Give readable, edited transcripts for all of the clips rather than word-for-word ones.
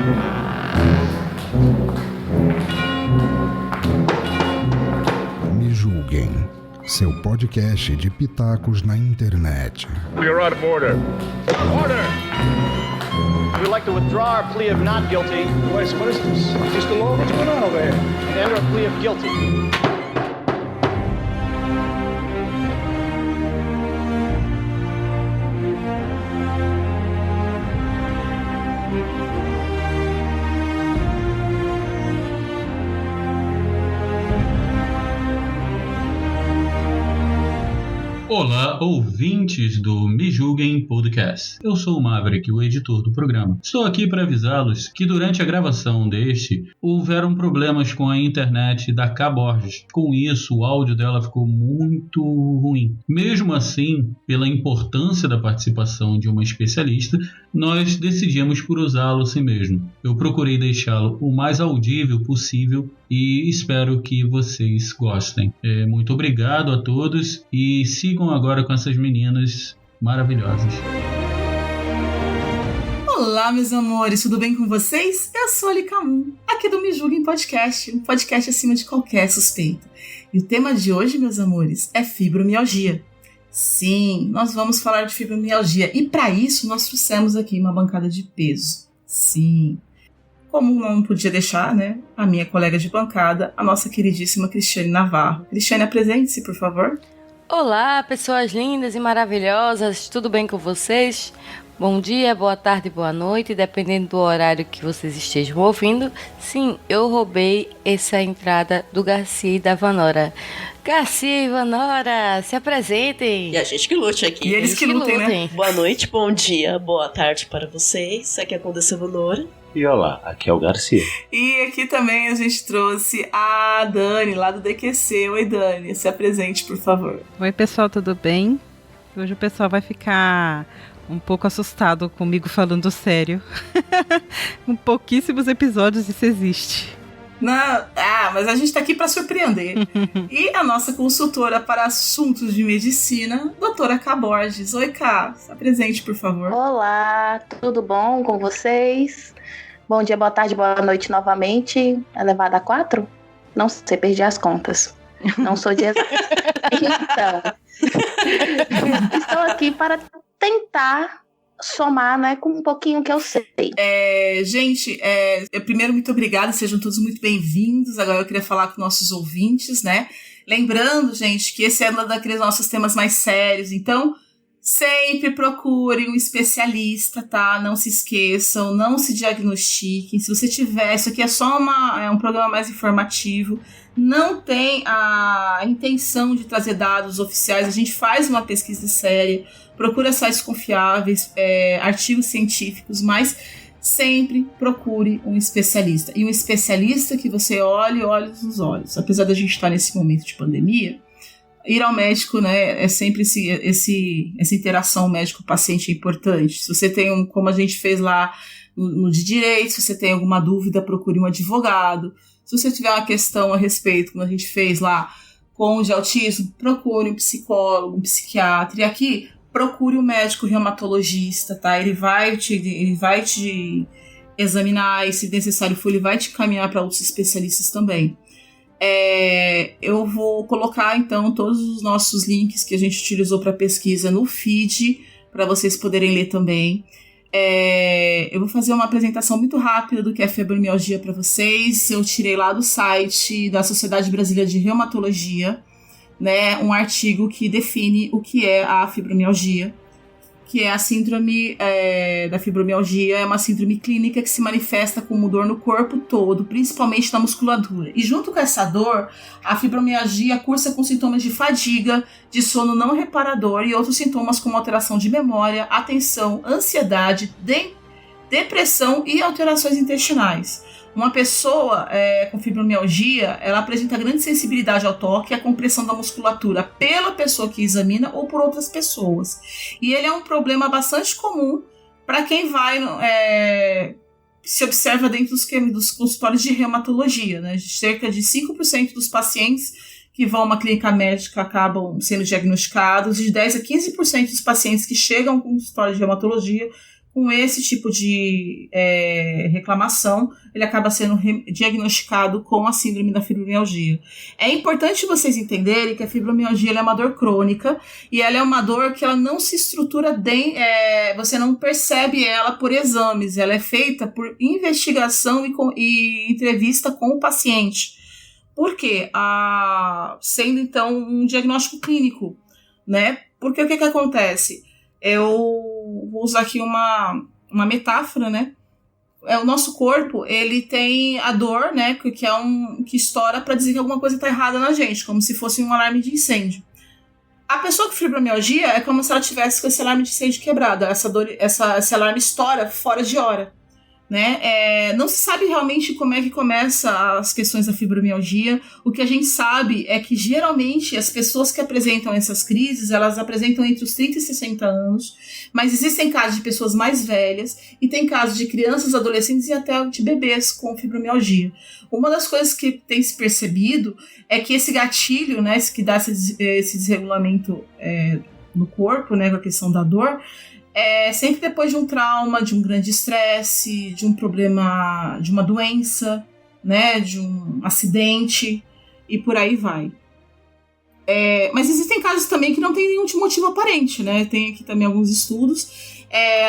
Me Julguem, seu podcast de pitacos na internet. We are out of order. Order! We'd like to withdraw our plea of not guilty. What is this? Just the law? What's going on over here? And enter a plea of guilty. Olá, ouvintes do Me Julguem Podcast. Eu sou o Maverick, o editor do programa. Estou aqui para avisá-los que durante a gravação deste, houveram problemas com a internet da K. Borges. Com isso, o áudio dela ficou muito ruim. Mesmo assim, pela importância da participação de uma especialista, nós decidimos por usá-lo assim mesmo. Eu procurei deixá-lo o mais audível possível e espero que vocês gostem. Muito obrigado a todos e sigam agora com essas meninas maravilhosas. Olá, meus amores, tudo bem com vocês? Eu sou a Licamun, aqui do Me Julguem Podcast, um podcast acima de qualquer suspeita. E o tema de hoje, meus amores, é fibromialgia. Sim, nós vamos falar de fibromialgia e para isso nós trouxemos aqui uma bancada de peso. Sim, como não podia deixar, né, a minha colega de bancada, a nossa queridíssima Cristiane Navarro. Cristiane, apresente-se, por favor. Olá, pessoas lindas e maravilhosas, tudo bem com vocês? Bom dia, boa tarde, boa noite, dependendo do horário que vocês estejam ouvindo. Sim, eu roubei essa entrada do Garcia e da Vanora. Garcia e Vanora, se apresentem! E a gente que lute aqui. E eles que lutem, né? Boa noite, bom dia, boa tarde para vocês. Aqui é a Condessa Vanora. E olá, aqui é o Garcia. E aqui também a gente trouxe a Dani, lá do DQC. Oi, Dani, se apresente, por favor. Oi, pessoal, tudo bem? Hoje o pessoal vai ficar um pouco assustado comigo falando sério. Com pouquíssimos episódios isso existe. Não, mas a gente tá aqui para surpreender. E a nossa consultora para assuntos de medicina, doutora K. Borges. Oi, K, se apresente, por favor. Olá, tudo bom com vocês? Bom dia, boa tarde, boa noite novamente. Elevada a 4? Não sei, perdi as contas. Não sou de exatas. Então, estou aqui para tentar somar, né, com um pouquinho que eu sei. Gente, primeiro, muito obrigada, sejam todos muito bem-vindos. Agora eu queria falar com nossos ouvintes, né? Lembrando, gente, que esse é um daqueles nossos temas mais sérios, então sempre procurem um especialista, tá? Não se esqueçam, não se diagnostiquem. Se você tiver, isso aqui é só um programa mais informativo, não tem a intenção de trazer dados oficiais, a gente faz uma pesquisa séria, procura sites confiáveis, artigos científicos, mas sempre procure um especialista. E um especialista que você olhe olhos nos olhos. Apesar da gente estar nesse momento de pandemia, ir ao médico, né, é sempre essa interação médico-paciente é importante. Se você tem como a gente fez lá no de direito, se você tem alguma dúvida, procure um advogado. Se você tiver uma questão a respeito, como a gente fez lá com o de autismo, procure um psicólogo, um psiquiatra. E aqui, procure um médico reumatologista, tá? Ele vai te examinar e, se necessário for, ele vai te encaminhar para outros especialistas também. Eu vou colocar, então, todos os nossos links que a gente utilizou para pesquisa no feed, para vocês poderem ler também. Eu vou fazer uma apresentação muito rápida do que é fibromialgia para vocês. Eu tirei lá do site da Sociedade Brasileira de Reumatologia, né, um artigo que define o que é a fibromialgia, que é a síndrome da fibromialgia, é uma síndrome clínica que se manifesta como dor no corpo todo, principalmente na musculatura. E junto com essa dor, a fibromialgia cursa com sintomas de fadiga, de sono não reparador e outros sintomas como alteração de memória, atenção, ansiedade, depressão e alterações intestinais. Uma pessoa com fibromialgia, ela apresenta grande sensibilidade ao toque e à compressão da musculatura pela pessoa que examina ou por outras pessoas. E ele é um problema bastante comum para quem se observa dentro dos consultórios de reumatologia, né? Cerca de 5% dos pacientes que vão a uma clínica médica acabam sendo diagnosticados, de 10 a 15% dos pacientes que chegam com consultório de reumatologia com esse tipo de reclamação, ele acaba sendo diagnosticado com a síndrome da fibromialgia. É importante vocês entenderem que a fibromialgia ela é uma dor crônica e ela é uma dor que ela não se estrutura você não percebe ela por exames, ela é feita por investigação e entrevista com o paciente. Por quê? Sendo então um diagnóstico clínico, né? Porque o que acontece? Eu vou usar aqui uma metáfora, né? O nosso corpo, ele tem a dor, né? Que que estoura para dizer que alguma coisa está errada na gente, como se fosse um alarme de incêndio. A pessoa com fibromialgia é como se ela tivesse com esse alarme de incêndio quebrado. Esse alarme estoura fora de hora, né? Não se sabe realmente como é que começa as questões da fibromialgia. O que a gente sabe é que geralmente as pessoas que apresentam essas crises, elas apresentam entre os 30 e 60 anos, mas existem casos de pessoas mais velhas e tem casos de crianças, adolescentes e até de bebês com fibromialgia. Uma das coisas que tem se percebido é que esse gatilho, né, que dá esse desregulamento no corpo, né, com a questão da dor, sempre depois de um trauma, de um grande estresse, de um problema, de uma doença, né, de um acidente e por aí vai. Mas existem casos também que não tem nenhum motivo aparente, né? Tem aqui também alguns estudos.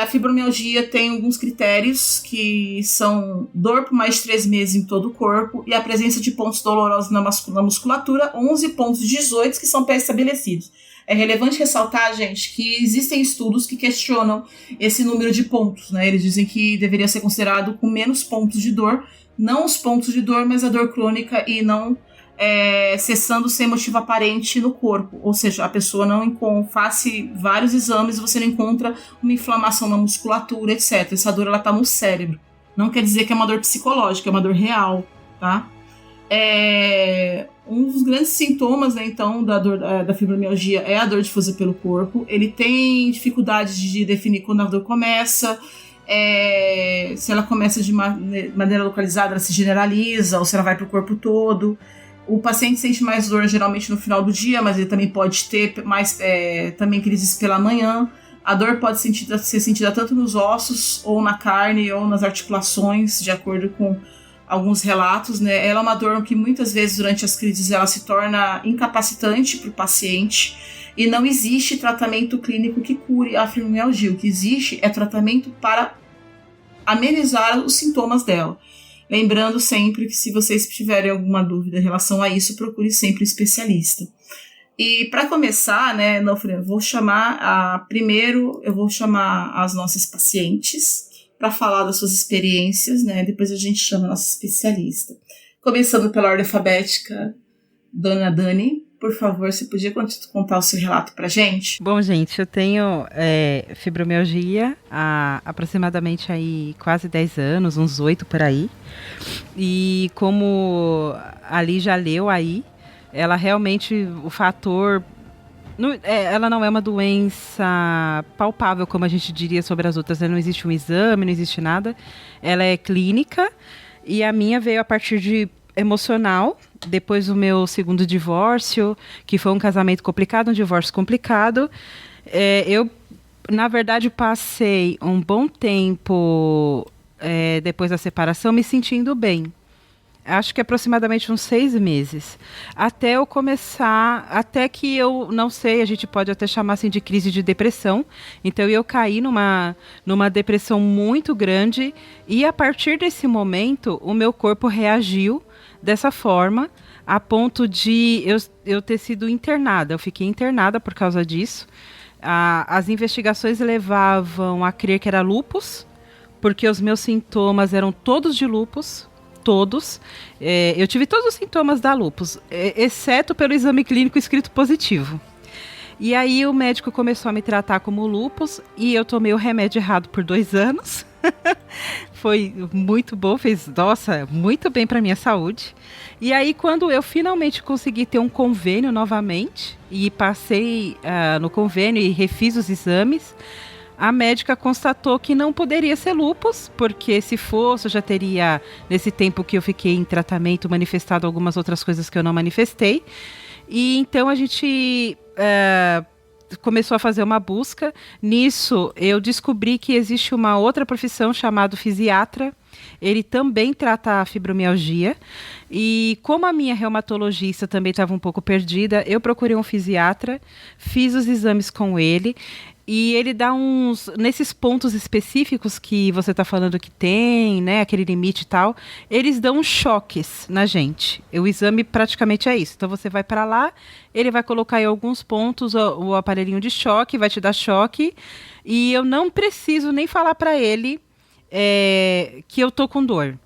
A fibromialgia tem alguns critérios que são dor por mais de 3 meses em todo o corpo e a presença de pontos dolorosos na musculatura, 11 pontos de 18 que são pré-estabelecidos. É relevante ressaltar, gente, que existem estudos que questionam esse número de pontos, né? Eles dizem que deveria ser considerado com menos pontos de dor, não os pontos de dor, mas a dor crônica e não cessando sem motivo aparente no corpo. Ou seja, a pessoa não faz vários exames e você não encontra uma inflamação na musculatura, etc. Essa dor, ela tá no cérebro. Não quer dizer que é uma dor psicológica, é uma dor real, tá? Um dos grandes sintomas, né, então, da fibromialgia é a dor difusa pelo corpo. Ele tem dificuldade de definir quando a dor começa, se ela começa de maneira localizada, ela se generaliza, ou se ela vai para o corpo todo. O paciente sente mais dor geralmente no final do dia, mas ele também pode ter mais também crises pela manhã. A dor pode ser sentida tanto nos ossos, ou na carne, ou nas articulações, de acordo com alguns relatos, né? Ela é uma dor que muitas vezes durante as crises ela se torna incapacitante para o paciente e não existe tratamento clínico que cure a fibromialgia. O que existe é tratamento para amenizar os sintomas dela. Lembrando sempre que se vocês tiverem alguma dúvida em relação a isso, procure sempre um especialista. E para começar, né, eu vou chamar as nossas pacientes para falar das suas experiências, né? Depois a gente chama a nossa especialista. Começando pela ordem alfabética, Dona Dani, por favor, você podia contar o seu relato pra gente? Bom, gente, eu tenho fibromialgia há aproximadamente aí quase 10 anos, uns 8 por aí. E como a Ali já leu aí, ela realmente, o fator... ela não é uma doença palpável, como a gente diria sobre as outras. Não existe um exame, não existe nada. Ela é clínica e a minha veio a partir de emocional, depois do meu segundo divórcio, que foi um casamento complicado, um divórcio complicado. Eu, na verdade, passei um bom tempo depois da separação me sentindo bem. Acho que aproximadamente uns 6 meses. Até eu começar, até que eu não sei, a gente pode até chamar assim de crise de depressão. Então eu caí numa depressão muito grande e a partir desse momento o meu corpo reagiu dessa forma, a ponto de eu ter sido internada. Eu fiquei internada por causa disso. As investigações levavam a crer que era lúpus, porque os meus sintomas eram todos de lúpus. Todos. Eu tive todos os sintomas da lúpus, exceto pelo exame clínico escrito positivo. E aí o médico começou a me tratar como lúpus e eu tomei o remédio errado por 2 anos. Foi muito bom, fez, nossa, muito bem para minha saúde. E aí quando eu finalmente consegui ter um convênio novamente e passei no convênio e refiz os exames, a médica constatou que não poderia ser lúpus, porque se fosse, eu já teria, nesse tempo que eu fiquei em tratamento, manifestado algumas outras coisas que eu não manifestei. E então a gente começou a fazer uma busca. Nisso, eu descobri que existe uma outra profissão chamada fisiatra. Ele também trata a fibromialgia. E como a minha reumatologista também estava um pouco perdida, eu procurei um fisiatra, fiz os exames com ele. E ele dá nesses pontos específicos que você está falando que tem, né, aquele limite e tal, eles dão uns choques na gente. O exame praticamente é isso. Então você vai para lá, ele vai colocar em alguns pontos o aparelhinho de choque, vai te dar choque, e eu não preciso nem falar para ele que eu tô com dor.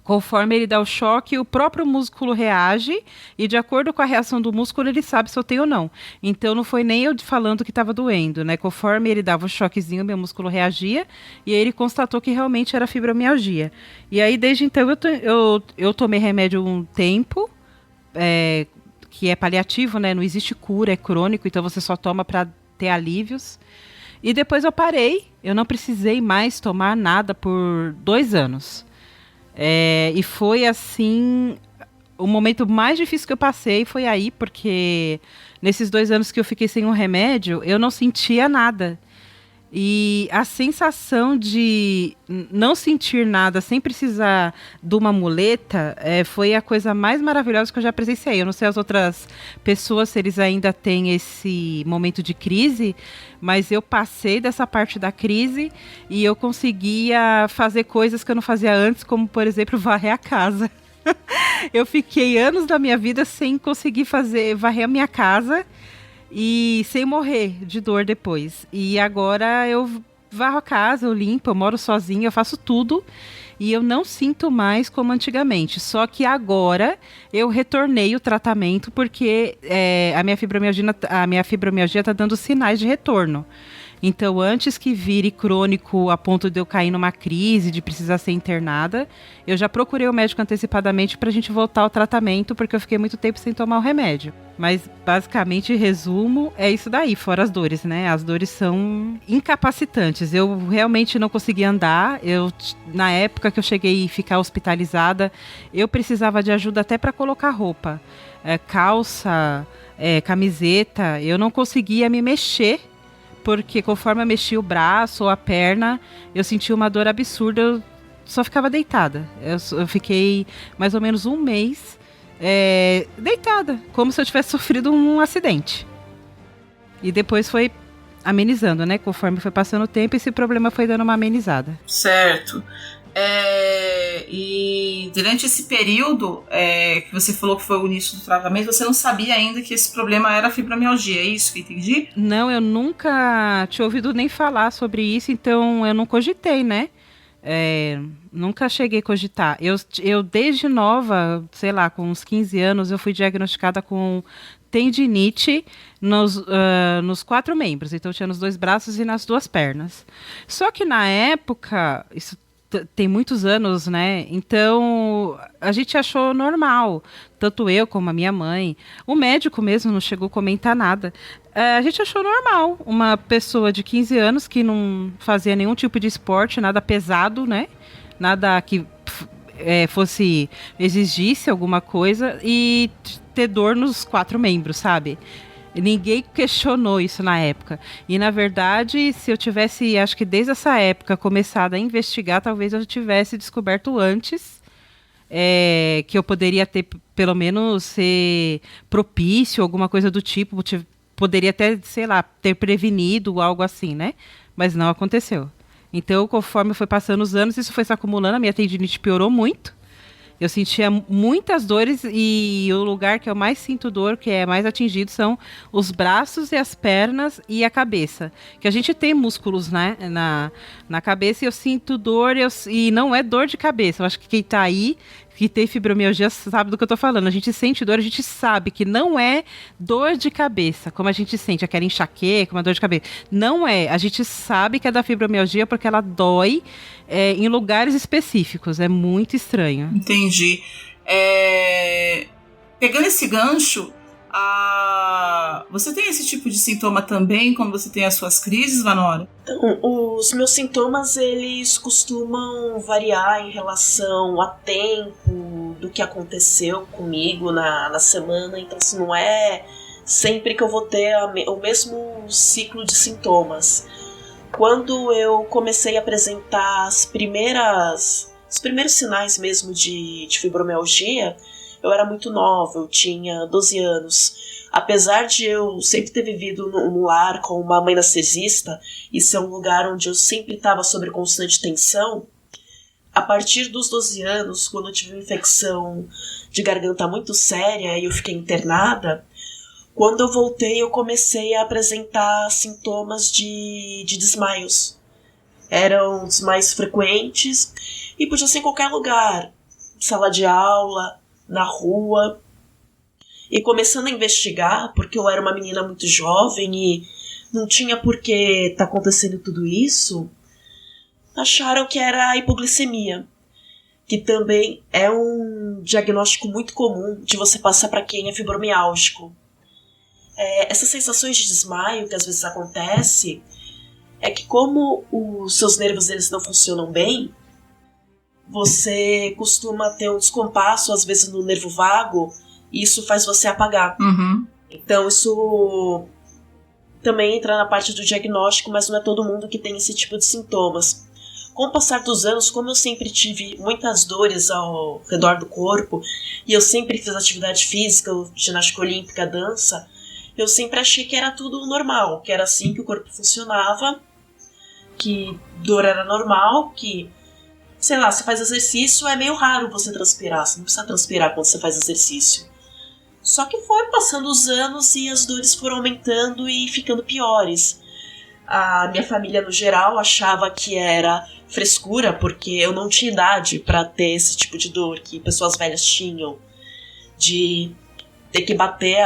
Conforme ele dá o choque, o próprio músculo reage e, de acordo com a reação do músculo, ele sabe se eu tenho ou não. Então, não foi nem eu falando que estava doendo, né? Conforme ele dava o choquezinho, meu músculo reagia e aí ele constatou que realmente era fibromialgia. E aí, desde então, eu tomei remédio um tempo, que é paliativo, né? Não existe cura, é crônico, então você só toma para ter alívios. E depois eu parei, eu não precisei mais tomar nada por 2 anos. E foi assim, o momento mais difícil que eu passei foi aí, porque nesses 2 anos que eu fiquei sem um remédio, eu não sentia nada. E a sensação de não sentir nada sem precisar de uma muleta foi a coisa mais maravilhosa que eu já presenciei. Eu não sei as outras pessoas se eles ainda têm esse momento de crise, mas eu passei dessa parte da crise e eu conseguia fazer coisas que eu não fazia antes, como, por exemplo, varrer a casa. Eu fiquei anos da minha vida sem conseguir varrer a minha casa e sem morrer de dor depois. E agora eu varro a casa, eu limpo, eu moro sozinha, eu faço tudo e eu não sinto mais como antigamente. Só que agora eu retornei o tratamento porque a minha fibromialgia está dando sinais de retorno. Então, antes que vire crônico a ponto de eu cair numa crise, de precisar ser internada, eu já procurei o médico antecipadamente para a gente voltar ao tratamento, porque eu fiquei muito tempo sem tomar o remédio. Mas, basicamente, resumo, é isso daí, fora as dores, né? As dores são incapacitantes. Eu realmente não conseguia andar. Na época que eu cheguei a ficar hospitalizada, eu precisava de ajuda até para colocar roupa. Calça, camiseta, eu não conseguia me mexer, porque conforme eu mexia o braço ou a perna, eu sentia uma dor absurda, eu só ficava deitada. Eu fiquei mais ou menos 1 mês deitada, como se eu tivesse sofrido um acidente. E depois foi amenizando, né? Conforme foi passando o tempo, esse problema foi dando uma amenizada. Certo. E durante esse período que você falou que foi o início do tratamento, você não sabia ainda que esse problema era fibromialgia, é isso que eu entendi? Não, eu nunca tinha ouvido nem falar sobre isso, então eu não cogitei, né? Nunca cheguei a cogitar. Eu desde nova, sei lá, com uns 15 anos, eu fui diagnosticada com tendinite nos 4 membros. Então eu tinha nos 2 braços e nas 2 pernas. Só que na época, isso tem muitos anos, né? Então, a gente achou normal. Tanto eu como a minha mãe. O médico mesmo não chegou a comentar nada. A gente achou normal. Uma pessoa de 15 anos que não fazia nenhum tipo de esporte, nada pesado, né? Nada que exigisse alguma coisa e ter dor nos 4 membros, sabe? Ninguém questionou isso na época. E, na verdade, se eu tivesse, acho que desde essa época, começado a investigar, talvez eu tivesse descoberto antes que eu poderia ter, pelo menos, ser propício, alguma coisa do tipo. Poderia até, sei lá, ter prevenido algo assim, né? Mas não aconteceu. Então, conforme foi passando os anos, isso foi se acumulando, a minha tendinite piorou muito. Eu sentia muitas dores e o lugar que eu mais sinto dor, que é mais atingido, são os braços e as pernas e a cabeça. Que a gente tem músculos, né, na cabeça e eu sinto dor e não é dor de cabeça. Eu acho que quem tá aí, que tem fibromialgia, sabe do que eu tô falando. A gente sente dor, a gente sabe que não é dor de cabeça, como a gente sente aquela enxaqueca, uma dor de cabeça. Não é. A gente sabe que é da fibromialgia porque ela dói em lugares específicos. É muito estranho. Entendi. Pegando esse gancho, você tem esse tipo de sintoma também quando você tem as suas crises, Vanora? Então, os meus sintomas, eles costumam variar em relação a tempo do que aconteceu comigo na semana. Então, se não é sempre que eu vou ter o mesmo ciclo de sintomas. Quando eu comecei a apresentar os primeiros sinais mesmo de fibromialgia, eu era muito nova, eu tinha 12 anos. Apesar de eu sempre ter vivido num lar com uma mãe anestesista, isso é um lugar onde eu sempre estava sob constante tensão, a partir dos 12 anos, quando eu tive uma infecção de garganta muito séria e eu fiquei internada, quando eu voltei eu comecei a apresentar sintomas de desmaios. Eram os mais frequentes e podia ser em qualquer lugar, sala de aula, na rua. E começando a investigar, porque eu era uma menina muito jovem e não tinha por que estar acontecendo tudo isso, acharam que era hipoglicemia, que também é um diagnóstico muito comum de você passar para quem é fibromiálgico. Essas sensações de desmaio que às vezes acontece é que como os seus nervos eles não funcionam bem, você costuma ter um descompasso às vezes no nervo vago e isso faz você apagar. Uhum. Então isso também entra na parte do diagnóstico, mas não é todo mundo que tem esse tipo de sintomas. Com o passar dos anos, como eu sempre tive muitas dores ao redor do corpo e eu sempre fiz atividade física, ginástica olímpica, dança, eu sempre achei que era tudo normal, que era assim que o corpo funcionava, que dor era normal, que, sei lá, você faz exercício, é meio raro você transpirar, você não precisa transpirar quando você faz exercício. Só que foi passando os anos e as dores foram aumentando e ficando piores. A minha família, no geral, achava que era frescura, porque eu não tinha idade para ter esse tipo de dor que pessoas velhas tinham, de ter que bater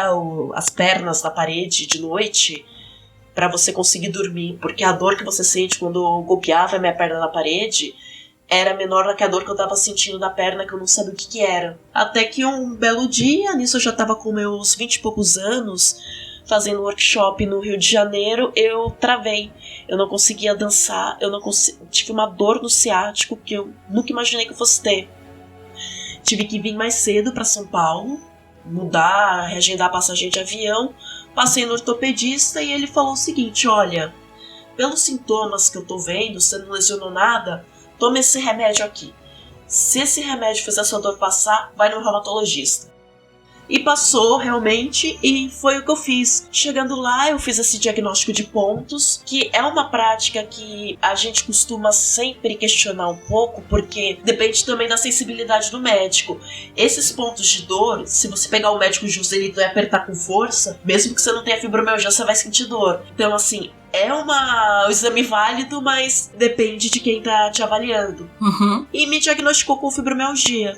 as pernas na parede de noite para você conseguir dormir, porque a dor que você sente quando eu golpeava a minha perna na parede era menor do que a dor que eu tava sentindo na perna, que eu não sabia o que era. Até que um belo dia, nisso eu já tava com meus 20 e poucos anos, fazendo workshop no Rio de Janeiro, eu travei. Eu não conseguia dançar, tive uma dor no ciático que eu nunca imaginei que eu fosse ter. Tive que vir mais cedo para São Paulo, reagendar a passagem de avião, passei no ortopedista e ele falou o seguinte: olha, pelos sintomas que eu tô vendo, você não lesionou nada, toma esse remédio aqui. Se esse remédio fizer sua dor passar, vai no reumatologista. E passou realmente, e foi o que eu fiz. Chegando lá, eu fiz esse diagnóstico de pontos, que é uma prática que a gente costuma sempre questionar um pouco, porque depende também da sensibilidade do médico. Esses pontos de dor, se você pegar o médico Joselito e apertar com força, mesmo que você não tenha fibromialgia, você vai sentir dor. Então, assim, é um exame válido, mas depende de quem tá te avaliando. Uhum. E me diagnosticou com fibromialgia.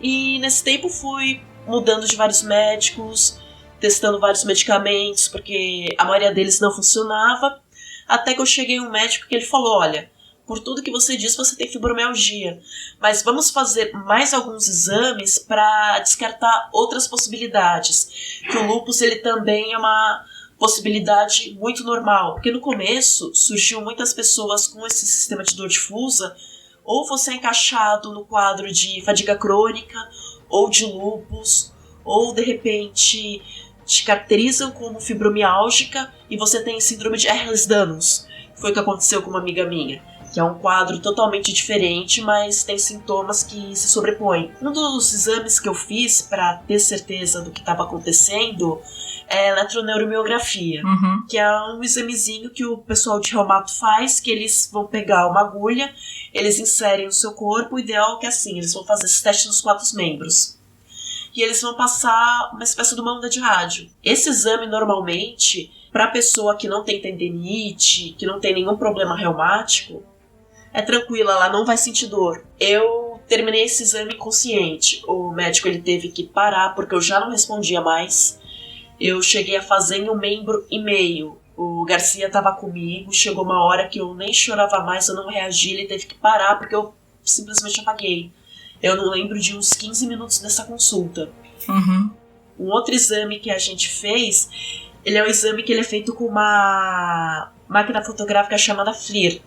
E nesse tempo fui mudando de vários médicos, testando vários medicamentos, porque a maioria deles não funcionava, até que eu cheguei em um médico que ele falou: olha, por tudo que você diz, você tem fibromialgia, mas vamos fazer mais alguns exames para descartar outras possibilidades, que o lúpus ele também é uma possibilidade muito normal, porque no começo surgiu muitas pessoas com esse sistema de dor difusa, ou você é encaixado no quadro de fadiga crônica, ou de lúpus, ou de repente te caracterizam como fibromiálgica e você tem síndrome de Ehlers-Danlos. Foi o que aconteceu com uma amiga minha, que é um quadro totalmente diferente, mas tem sintomas que se sobrepõem. Um dos exames que eu fiz para ter certeza do que estava acontecendo é a eletroneuromiografia, que é um examezinho que o pessoal de reumato faz, que eles vão pegar uma agulha, eles inserem no seu corpo, o ideal é que assim, eles vão fazer esse teste nos 4 membros. E eles vão passar uma espécie de uma onda de rádio. Esse exame, normalmente, para pessoa que não tem tendinite, que não tem nenhum problema reumático, é tranquila, ela não vai sentir dor. Eu terminei esse exame inconsciente. O médico ele teve que parar, porque eu já não respondia mais. Eu cheguei a fazer em 1,5 membros. O Garcia estava comigo, chegou uma hora que eu nem chorava mais, eu não reagi, ele teve que parar porque eu simplesmente apaguei. Eu não lembro de uns 15 minutos dessa consulta. Uhum. Um outro exame que a gente fez, ele é um exame que ele é feito com uma máquina fotográfica chamada FLIR.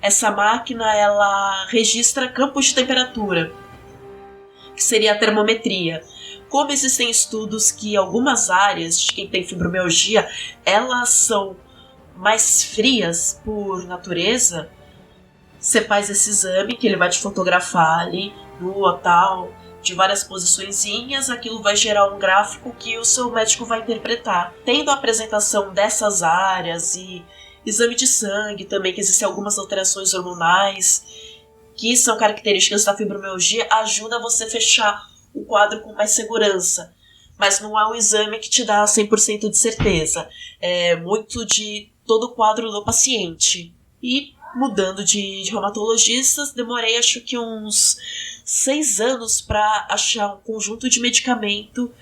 Essa máquina, ela registra campos de temperatura, que seria a termometria. Como existem estudos que algumas áreas de quem tem fibromialgia, elas são mais frias por natureza, você faz esse exame que ele vai te fotografar ali, nua, tal, de várias posiçõezinhas, aquilo vai gerar um gráfico que o seu médico vai interpretar. Tendo a apresentação dessas áreas e exame de sangue também, que existem algumas alterações hormonais, que são características da fibromialgia, ajuda você a fechar o quadro com mais segurança. Mas não é um exame que te dá 100% de certeza. É muito de todo o quadro do paciente. E mudando de reumatologistas, demorei acho que uns 6 anos para achar um conjunto de medicamento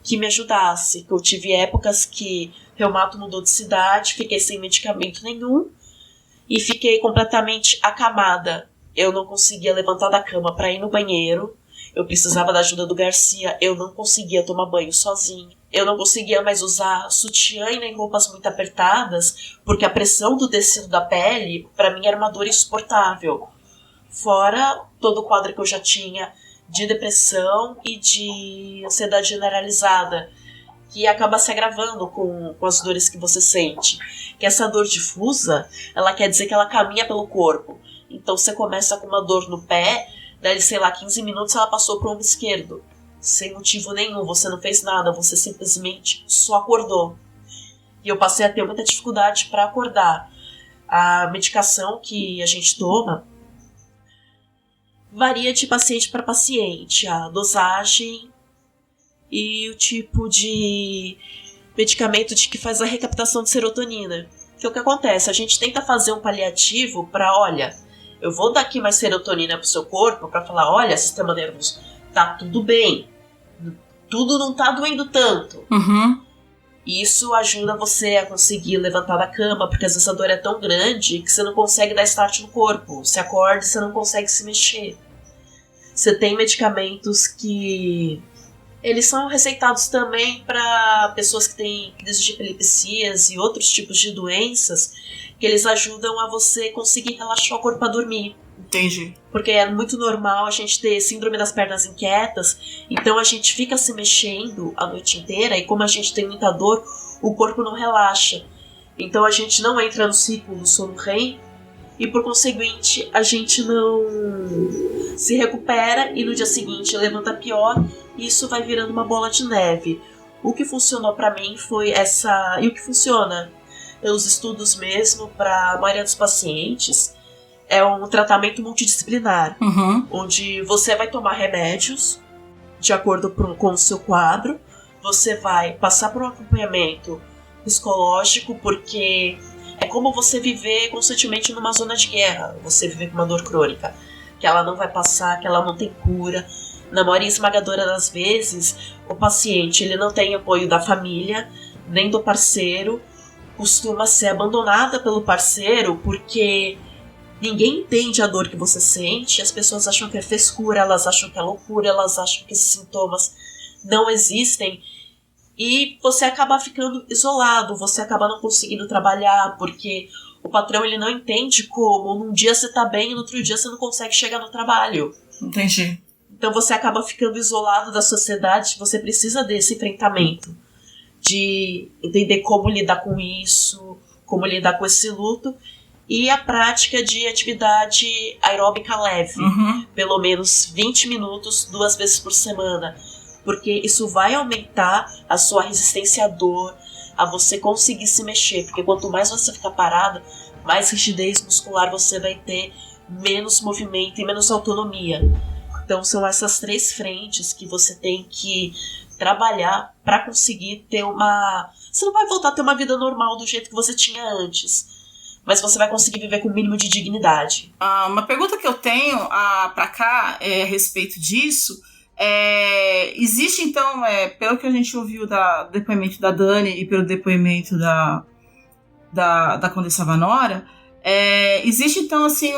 que me ajudasse. Eu tive épocas que reumato mudou de cidade, fiquei sem medicamento nenhum e fiquei completamente acamada. Eu não conseguia levantar da cama para ir no banheiro. Eu precisava da ajuda do Garcia, eu não conseguia tomar banho sozinho. Eu não conseguia mais usar sutiã e nem roupas muito apertadas, porque a pressão do tecido da pele, para mim, era uma dor insuportável. Fora todo o quadro que eu já tinha de depressão e de ansiedade generalizada, que acaba se agravando com as dores que você sente. Que essa dor difusa, ela quer dizer que ela caminha pelo corpo. Então você começa com uma dor no pé, daí, sei lá, 15 minutos ela passou pro ombro esquerdo. Sem motivo nenhum, você não fez nada, você simplesmente só acordou. E eu passei a ter muita dificuldade para acordar. A medicação que a gente toma varia de paciente para paciente, a dosagem e o tipo de medicamento que faz a recaptação de serotonina. Que é o que acontece, a gente tenta fazer um paliativo para, olha, eu vou dar aqui mais serotonina pro seu corpo para falar, olha, sistema nervoso, tá tudo bem, tudo não tá doendo tanto. Isso ajuda você a conseguir levantar da cama, porque às vezes a dor é tão grande que você não consegue dar start no corpo. Você acorda e você não consegue se mexer. Você tem medicamentos que eles são receitados também para pessoas que têm crises de epilepsias e outros tipos de doenças, que eles ajudam a você conseguir relaxar o corpo para dormir. Entendi. Porque é muito normal a gente ter síndrome das pernas inquietas, então a gente fica se mexendo a noite inteira e como a gente tem muita dor, o corpo não relaxa. Então a gente não entra no ciclo do sono REM e por conseguinte a gente não se recupera e no dia seguinte levanta pior e isso vai virando uma bola de neve. O que funcionou para mim foi essa... E o que funciona pelos estudos mesmo para a maioria dos pacientes é um tratamento multidisciplinar, onde você vai tomar remédios de acordo com o seu quadro, você vai passar por um acompanhamento psicológico, porque é como você viver constantemente numa zona de guerra, você viver com uma dor crônica, que ela não vai passar, que ela não tem cura. Na maioria esmagadora das vezes, o paciente ele não tem apoio da família, nem do parceiro, costuma ser abandonada pelo parceiro, porque ninguém entende a dor que você sente, as pessoas acham que é frescura, elas acham que é loucura, elas acham que esses sintomas não existem e você acaba ficando isolado, você acaba não conseguindo trabalhar porque o patrão ele não entende como num dia você tá bem e no outro dia você não consegue chegar no trabalho. Entendi. Então você acaba ficando isolado da sociedade, você precisa desse enfrentamento, de entender como lidar com isso, como lidar com esse luto. E a prática de atividade aeróbica leve, pelo menos 20 minutos, 2 vezes por semana, porque isso vai aumentar a sua resistência à dor, a você conseguir se mexer, porque quanto mais você ficar parado, mais rigidez muscular você vai ter, menos movimento e menos autonomia. Então são essas 3 frentes que você tem que trabalhar para conseguir ter uma... Você não vai voltar a ter uma vida normal do jeito que você tinha antes, mas você vai conseguir viver com o mínimo de dignidade. Uma pergunta que eu tenho pra cá a respeito disso existe então, pelo que a gente ouviu do depoimento da Dani e pelo depoimento da Condessa Vanora, existe então assim,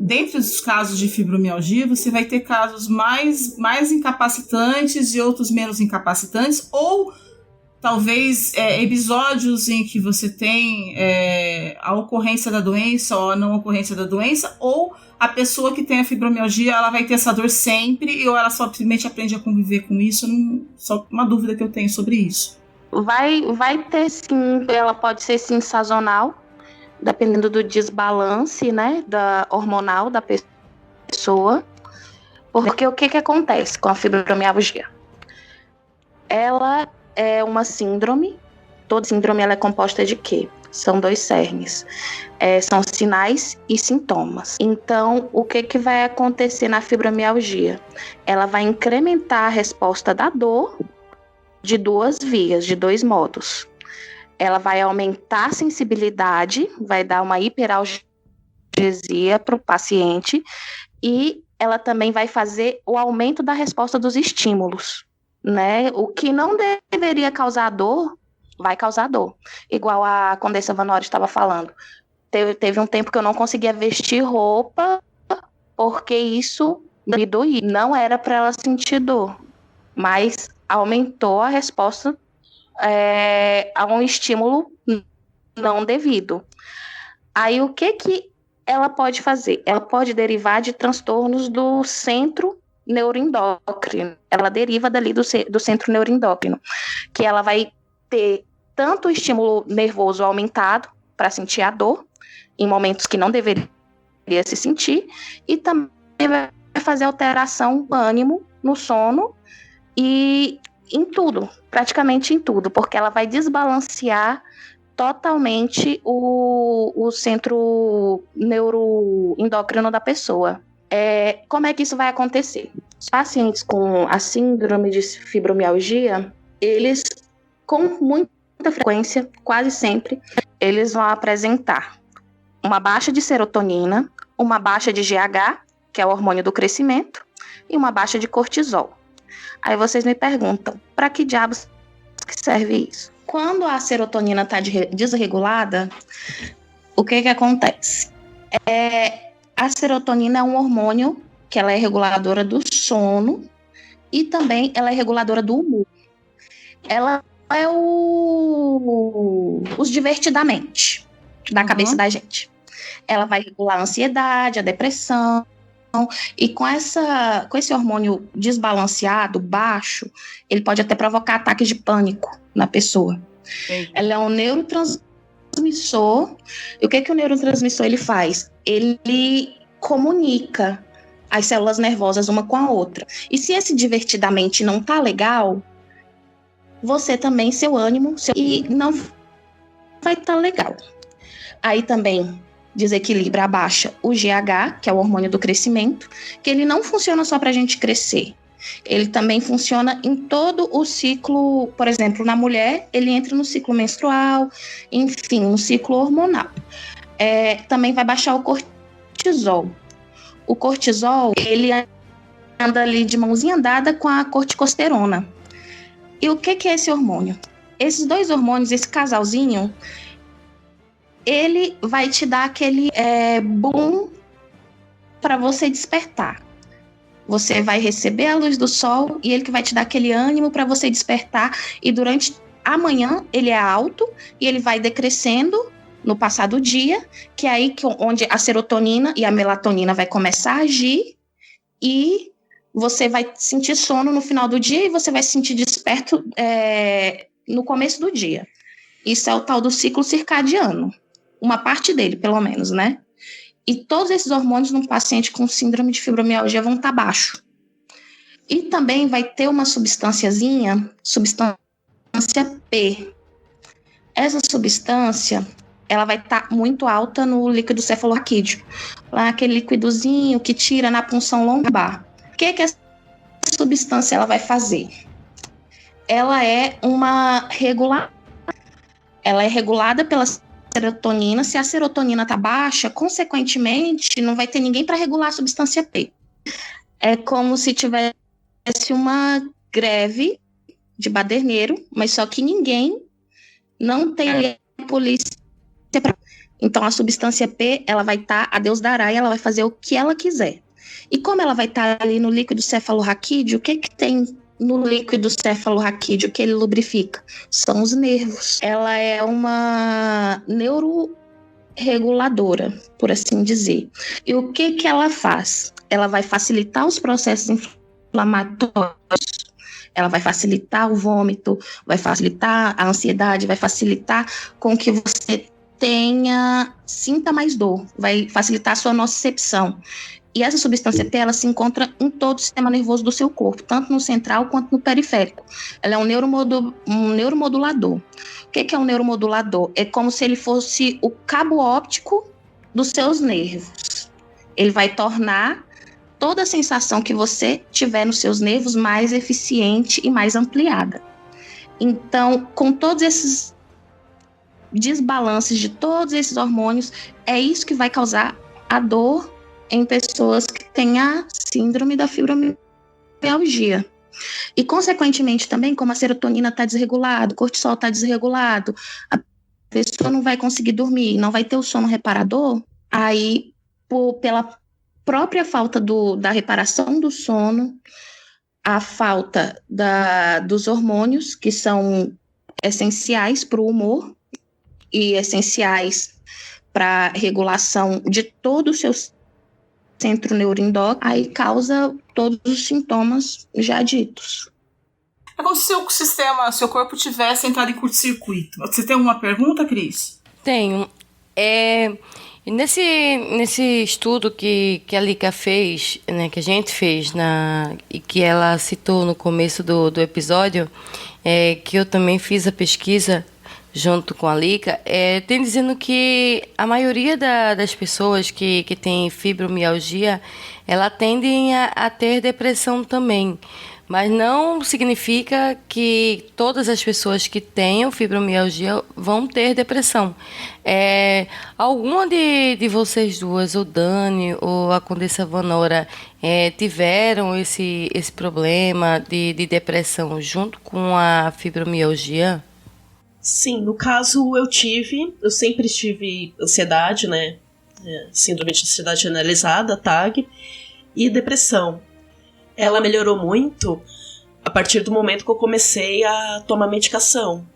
dentro dos casos de fibromialgia, você vai ter casos mais incapacitantes e outros menos incapacitantes, ou talvez episódios em que você tem a ocorrência da doença ou a não ocorrência da doença, ou a pessoa que tem a fibromialgia, ela vai ter essa dor sempre, ou ela só simplesmente aprende a conviver com isso? Só uma dúvida que eu tenho sobre isso. Vai ter sim, ela pode ser sim sazonal, dependendo do desbalance, né, hormonal da pessoa. Porque o que acontece com a fibromialgia? Ela é uma síndrome. Toda síndrome ela é composta de quê? São 2 cernes. São sinais e sintomas. Então, o que vai acontecer na fibromialgia? Ela vai incrementar a resposta da dor de 2 vias, de 2 modos. Ela vai aumentar a sensibilidade, vai dar uma hiperalgesia para o paciente, e ela também vai fazer o aumento da resposta dos estímulos, né? O que não deveria causar dor, vai causar dor. Igual a Condessa Vanori estava falando. Teve um tempo que eu não conseguia vestir roupa, porque isso me doía. Não era para ela sentir dor, mas aumentou a resposta a um estímulo não devido. Aí, o que ela pode fazer? Ela pode derivar de transtornos do centro neuroendócrino. Ela deriva dali do centro neuroendócrino, que ela vai ter tanto o estímulo nervoso aumentado para sentir a dor, em momentos que não deveria se sentir, e também vai fazer alteração no ânimo, no sono e em tudo, praticamente em tudo, porque ela vai desbalancear totalmente o centro neuroendócrino da pessoa. Como é que isso vai acontecer? Os pacientes com a síndrome de fibromialgia, eles, com muita frequência, quase sempre, eles vão apresentar uma baixa de serotonina, uma baixa de GH, que é o hormônio do crescimento, e uma baixa de cortisol. Aí vocês me perguntam, para que diabos que serve isso? Quando a serotonina está desregulada, o que acontece? A serotonina é um hormônio que ela é reguladora do sono e também ela é reguladora do humor. Ela é os divertidamente da cabeça da gente. Ela vai regular a ansiedade, a depressão. E com esse hormônio desbalanceado, baixo, ele pode até provocar ataques de pânico na pessoa. Ela é um neurotransmissor. E o que o neurotransmissor ele faz? Ele comunica as células nervosas uma com a outra. E se esse divertidamente não tá legal, você também, seu ânimo, e não vai estar legal. Aí também desequilibra, abaixa o GH, que é o hormônio do crescimento, que ele não funciona só para a gente crescer. Ele também funciona em todo o ciclo, por exemplo, na mulher, ele entra no ciclo menstrual, enfim, no ciclo hormonal. Também vai baixar o cortisol. O cortisol, ele anda ali de mãozinha dada com a corticosterona. E o que é esse hormônio? Esses 2 hormônios, esse casalzinho, ele vai te dar aquele boom para você despertar. Você vai receber a luz do sol e ele que vai te dar aquele ânimo para você despertar. E durante a manhã ele é alto e ele vai decrescendo no passar do dia, que é aí onde a serotonina e a melatonina vai começar a agir e você vai sentir sono no final do dia e você vai se sentir desperto no começo do dia. Isso é o tal do ciclo circadiano. Uma parte dele, pelo menos, né? E todos esses hormônios num paciente com síndrome de fibromialgia vão estar baixo. E também vai ter uma substância P. Essa substância, ela vai estar muito alta no líquido cefalorraquídeo. Lá aquele líquidozinho que tira na punção lombar. O que essa substância ela vai fazer? Ela é uma regular. Ela é regulada pela serotonina. Se a serotonina está baixa, consequentemente, não vai ter ninguém para regular a substância P. É como se tivesse uma greve de baderneiro, mas só que não tem ali a polícia. Então, a substância P, ela vai estar, a Deus dará, e ela vai fazer o que ela quiser. E como ela vai estar ali no líquido cefalorraquídeo, o que tem no líquido cefalorraquídeo que ele lubrifica? São os nervos. Ela é uma neuroreguladora, por assim dizer. E o que ela faz? Ela vai facilitar os processos inflamatórios, ela vai facilitar o vômito, vai facilitar a ansiedade, vai facilitar com que você sinta mais dor, vai facilitar a sua nocicepção. E essa substância T, ela se encontra em todo o sistema nervoso do seu corpo, tanto no central quanto no periférico. Ela é um neuromodulador. O que é um neuromodulador? É como se ele fosse o cabo óptico dos seus nervos. Ele vai tornar toda a sensação que você tiver nos seus nervos mais eficiente e mais ampliada. Então, com todos esses desbalances de todos esses hormônios, é isso que vai causar a dor em pessoas que têm a síndrome da fibromialgia. E, consequentemente, também, como a serotonina está desregulada, o cortisol está desregulado, a pessoa não vai conseguir dormir, não vai ter o sono reparador, aí, pela própria falta da reparação do sono, a falta dos hormônios, que são essenciais para o humor e essenciais para a regulação de todo o seu centro neuroendócrino, aí causa todos os sintomas já ditos. É como se o seu corpo tivesse entrado em curto-circuito. Você tem alguma pergunta, Cris? Tenho. Nesse estudo que a Lica fez, né, que a gente fez, e que ela citou no começo do episódio, que eu também fiz a pesquisa junto com a Lica, tem dizendo que a maioria das pessoas que tem fibromialgia, ela tendem a ter depressão também. Mas não significa que todas as pessoas que tenham fibromialgia vão ter depressão. Alguma de vocês duas, o Dani ou a Condessa Vanora, tiveram esse problema de depressão junto com a fibromialgia? Sim, no caso eu sempre tive ansiedade, né? Síndrome de ansiedade generalizada, TAG, e depressão. Ela melhorou muito a partir do momento que eu comecei a tomar medicação.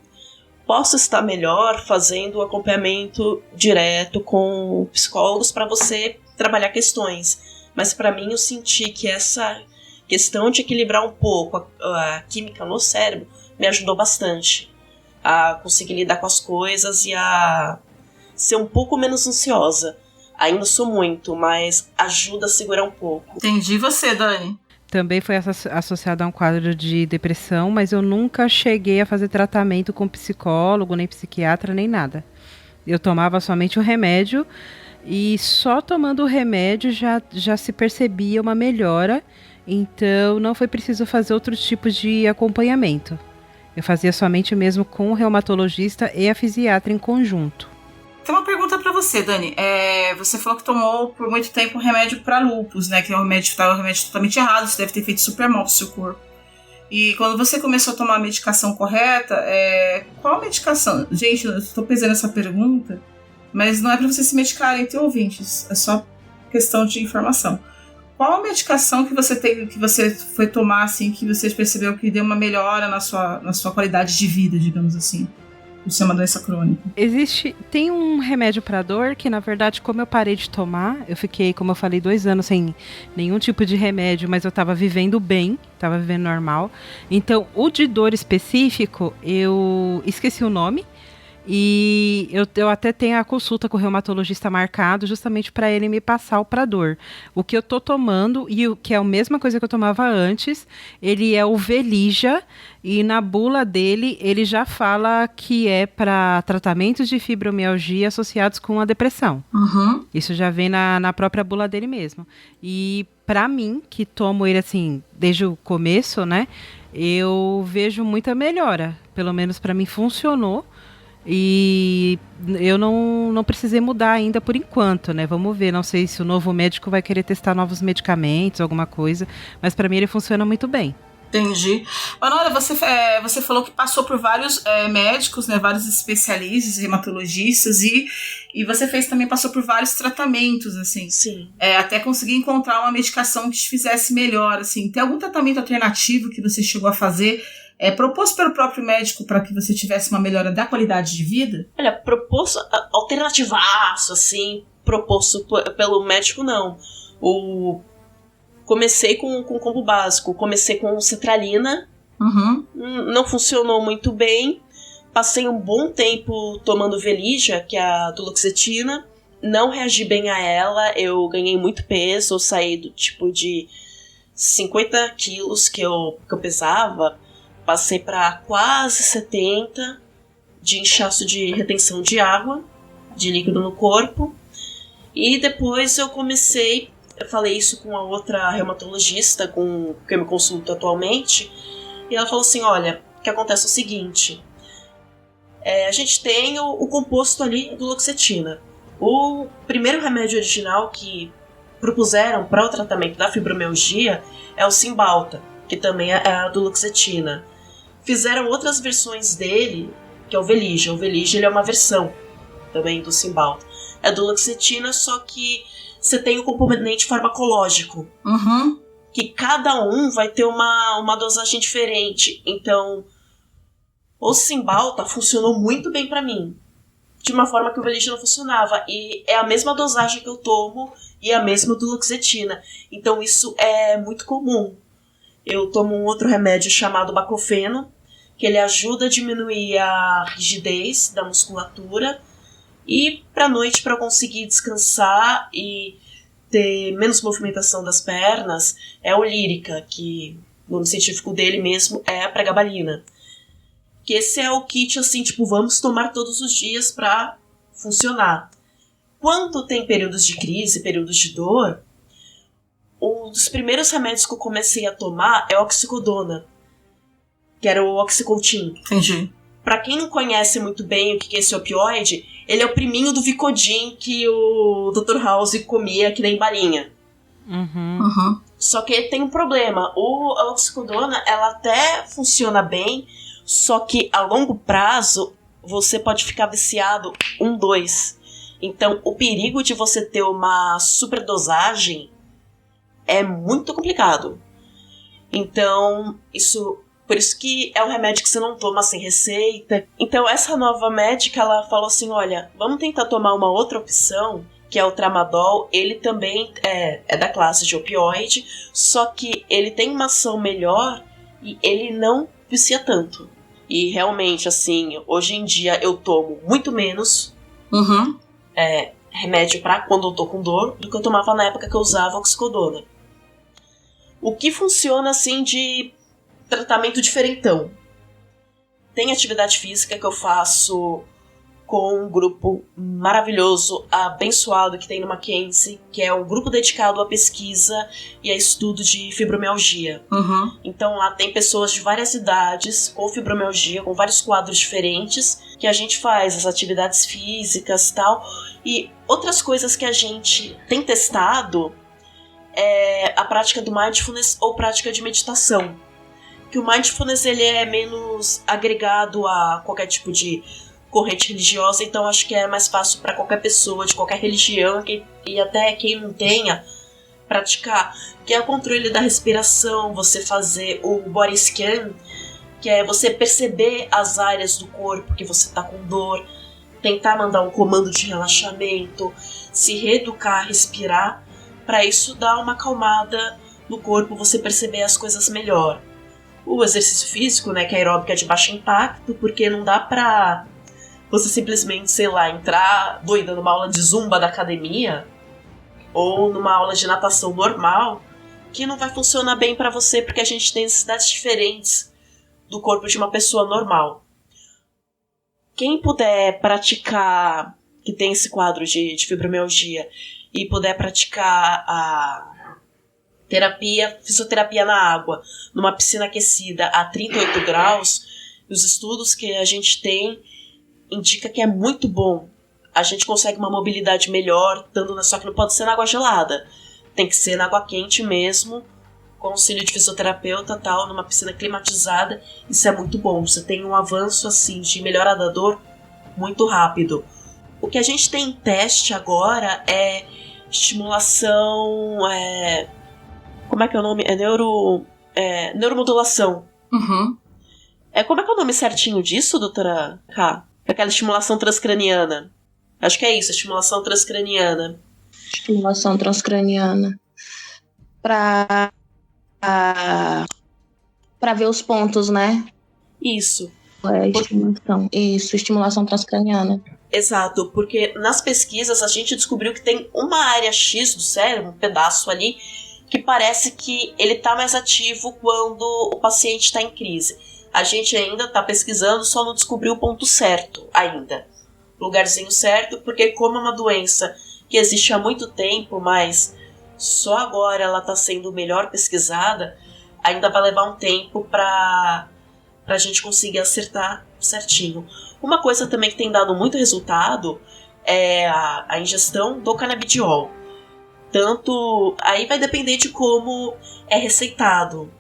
Posso estar melhor fazendo o acompanhamento direto com psicólogos para você trabalhar questões, mas para mim eu senti que essa questão de equilibrar um pouco a química no cérebro me ajudou bastante a conseguir lidar com as coisas e a ser um pouco menos ansiosa. Ainda sou muito, mas ajuda a segurar um pouco. Entendi. Você, Dani? Também foi associado a um quadro de depressão, mas eu nunca cheguei a fazer tratamento com psicólogo, nem psiquiatra, nem nada. Eu tomava somente o remédio e só tomando o remédio já se percebia uma melhora, então não foi preciso fazer outros tipos de acompanhamento. Eu fazia somente mesmo com o reumatologista e a fisiatra em conjunto. Tem uma pergunta pra você, Dani. Você falou que tomou por muito tempo um remédio pra lúpus, né? Que é um remédio totalmente errado, você deve ter feito super mal pro seu corpo. E quando você começou a tomar a medicação correta, qual medicação? Gente, eu tô pesando essa pergunta, mas não é pra você se medicar entre ouvintes, é só questão de informação. Qual a medicação que você foi tomar, assim, que você percebeu que deu uma melhora na sua qualidade de vida, digamos assim? Isso é uma doença crônica. Tem um remédio para dor que, na verdade, como eu parei de tomar, eu fiquei, como eu falei, 2 anos sem nenhum tipo de remédio, mas eu estava vivendo bem, estava vivendo normal. Então, o de dor específico, eu esqueci o nome. E eu até tenho a consulta com o reumatologista marcado justamente para ele me passar o para dor. O que eu tô tomando, e o que é a mesma coisa que eu tomava antes, ele é o Velija, e na bula dele ele já fala que é para tratamentos de fibromialgia associados com a depressão. Uhum. Isso já vem na própria bula dele mesmo. E para mim, que tomo ele assim desde o começo, né, eu vejo muita melhora. Pelo menos para mim funcionou. E eu não precisei mudar ainda por enquanto, né? Vamos ver, não sei se o novo médico vai querer testar novos medicamentos, alguma coisa, mas para mim ele funciona muito bem. Entendi. Manuela, você falou que passou por vários médicos, né, vários especialistas, hematologistas, e você passou por vários tratamentos, assim. Sim. Até conseguir encontrar uma medicação que te fizesse melhor, assim. Tem algum tratamento alternativo que você chegou a fazer, proposto pelo próprio médico para que você tivesse uma melhora da qualidade de vida? Olha, proposto, alternativaço, assim, proposto pelo médico, não. Comecei com o combo básico, comecei com citralina, não funcionou muito bem, passei um bom tempo tomando Velija, que é a duloxetina, não reagi bem a ela, eu ganhei muito peso, eu saí do tipo de 50 quilos que eu pesava, passei para quase 70 de inchaço de retenção de água, de líquido no corpo, e depois eu falei isso com a outra reumatologista com que eu me consulto atualmente, e ela falou assim, olha, o que acontece é o seguinte, a gente tem o composto ali do duloxetina. O primeiro remédio original que propuseram para o tratamento da fibromialgia é o Cymbalta, que também é a duloxetina. Fizeram outras versões dele, que é o Velija. O Velija ele é uma versão também do Cymbalta. É duloxetina, só que você tem o componente farmacológico. Que cada um vai ter uma dosagem diferente. Então, o Cymbalta funcionou muito bem pra mim. De uma forma que o Velija não funcionava. E é a mesma dosagem que eu tomo e a mesma duloxetina. Então, isso é muito comum. Eu tomo um outro remédio chamado baclofeno, que ele ajuda a diminuir a rigidez da musculatura. E pra noite, para eu conseguir descansar e ter menos movimentação das pernas, é o Lírica, que o nome científico dele mesmo é a pregabalina. Que esse é o kit, assim, tipo, vamos tomar todos os dias pra funcionar. Quando tem períodos de crise, períodos de dor, um dos primeiros remédios que eu comecei a tomar é o oxicodona, que era o Oxycontin. Entendi. Pra quem não conhece muito bem o que é esse opioide, ele é o priminho do Vicodin que o Dr. House comia que nem balinha. Só que tem um problema. A oxicodona, ela até funciona bem, só que a longo prazo você pode ficar viciado 2. Então o perigo de você ter uma superdosagem é muito complicado. Então por isso que é um remédio que você não toma sem receita. Então essa nova médica, ela falou assim, olha, vamos tentar tomar uma outra opção, que é o tramadol. Ele também é da classe de opioide, só que ele tem uma ação melhor e ele não vicia tanto. E realmente, assim, hoje em dia eu tomo muito menos remédio pra quando eu tô com dor do que eu tomava na época que eu usava oxicodona. O que funciona, assim, de tratamento diferentão. Tem atividade física que eu faço com um grupo maravilhoso, abençoado, que tem no Mackenzie, que é um grupo dedicado à pesquisa e a estudo de fibromialgia. Então lá tem pessoas de várias idades com fibromialgia, com vários quadros diferentes, que a gente faz as atividades físicas e tal. E outras coisas que a gente tem testado é a prática do mindfulness ou prática de meditação. Que o mindfulness ele é menos agregado a qualquer tipo de corrente religiosa, então acho que é mais fácil para qualquer pessoa de qualquer religião e até quem não tenha praticar, que é o controle da respiração, você fazer o body scan, que é você perceber as áreas do corpo que você está com dor, tentar mandar um comando de relaxamento, se reeducar a respirar, para isso dar uma acalmada no corpo, você perceber as coisas melhor. O exercício físico, né, que é aeróbica é de baixo impacto, porque não dá pra você simplesmente, sei lá, entrar doida numa aula de zumba da academia ou numa aula de natação normal, que não vai funcionar bem pra você, porque a gente tem necessidades diferentes do corpo de uma pessoa normal. Quem puder praticar, que tem esse quadro de fibromialgia, e puder praticar a fisioterapia na água, numa piscina aquecida a 38 graus, os estudos que a gente tem indica que é muito bom. A gente consegue uma mobilidade melhor, só que não pode ser na água gelada. Tem que ser na água quente mesmo, com auxílio de fisioterapeuta, tal, numa piscina climatizada. Isso é muito bom. Você tem um avanço assim de melhora da dor muito rápido. O que a gente tem em teste agora é estimulação. Como é que é o nome? Neuromodulação. Uhum. Como é que é o nome certinho disso, doutora K? Aquela estimulação transcraniana. Acho que é isso, estimulação transcraniana. Estimulação transcraniana. Pra ver os pontos, né? Isso. Estimulação transcraniana. Exato, porque nas pesquisas a gente descobriu que tem uma área X do cérebro, um pedaço ali, que parece que ele tá mais ativo quando o paciente está em crise. A gente ainda tá pesquisando, só não descobriu o ponto certo ainda. Lugarzinho certo, porque como é uma doença que existe há muito tempo, mas só agora ela tá sendo melhor pesquisada, ainda vai levar um tempo pra gente conseguir acertar certinho. Uma coisa também que tem dado muito resultado é a ingestão do canabidiol. Tanto, aí vai depender de como é receitado.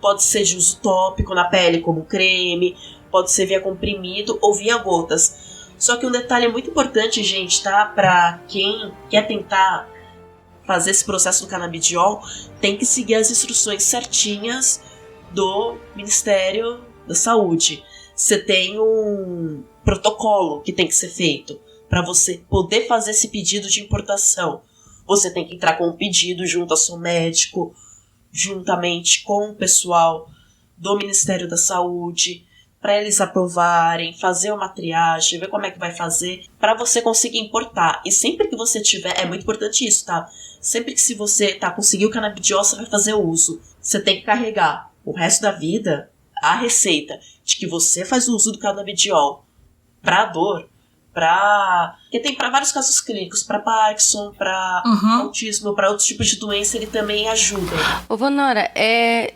Pode ser de uso tópico na pele, como creme, pode ser via comprimido ou via gotas. Só que um detalhe muito importante, gente, tá? Pra quem quer tentar fazer esse processo do canabidiol, tem que seguir as instruções certinhas do Ministério da Saúde. Você tem um protocolo que tem que ser feito para você poder fazer esse pedido de importação. Você tem que entrar com um pedido junto ao seu médico, juntamente com o pessoal do Ministério da Saúde, para eles aprovarem, fazer uma triagem, ver como é que vai fazer, para você conseguir importar. E sempre que você tiver, é muito importante isso, tá? Sempre que se você conseguir o canabidiol, você vai fazer uso. Você tem que carregar o resto da vida a receita de que você faz o uso do canabidiol para dor, porque tem para vários casos clínicos, para Parkinson, para autismo, para outros tipos de doença, ele também ajuda. Ô Vanora,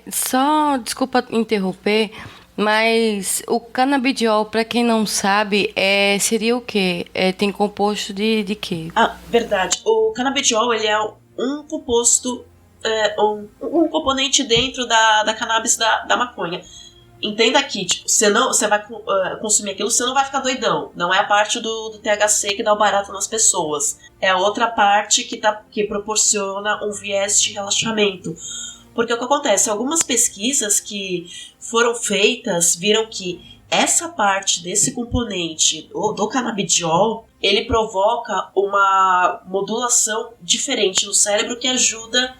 só desculpa interromper, mas o canabidiol, para quem não sabe, seria o quê? Tem composto de quê? Ah, verdade. O canabidiol, ele é um composto, um componente dentro da cannabis da maconha. Entenda que, tipo, você vai consumir aquilo, você não vai ficar doidão. Não é a parte do THC que dá o barato nas pessoas. É a outra parte que proporciona um viés de relaxamento. Porque o que acontece? Algumas pesquisas que foram feitas viram que essa parte desse componente do canabidiol, ele provoca uma modulação diferente no cérebro que ajuda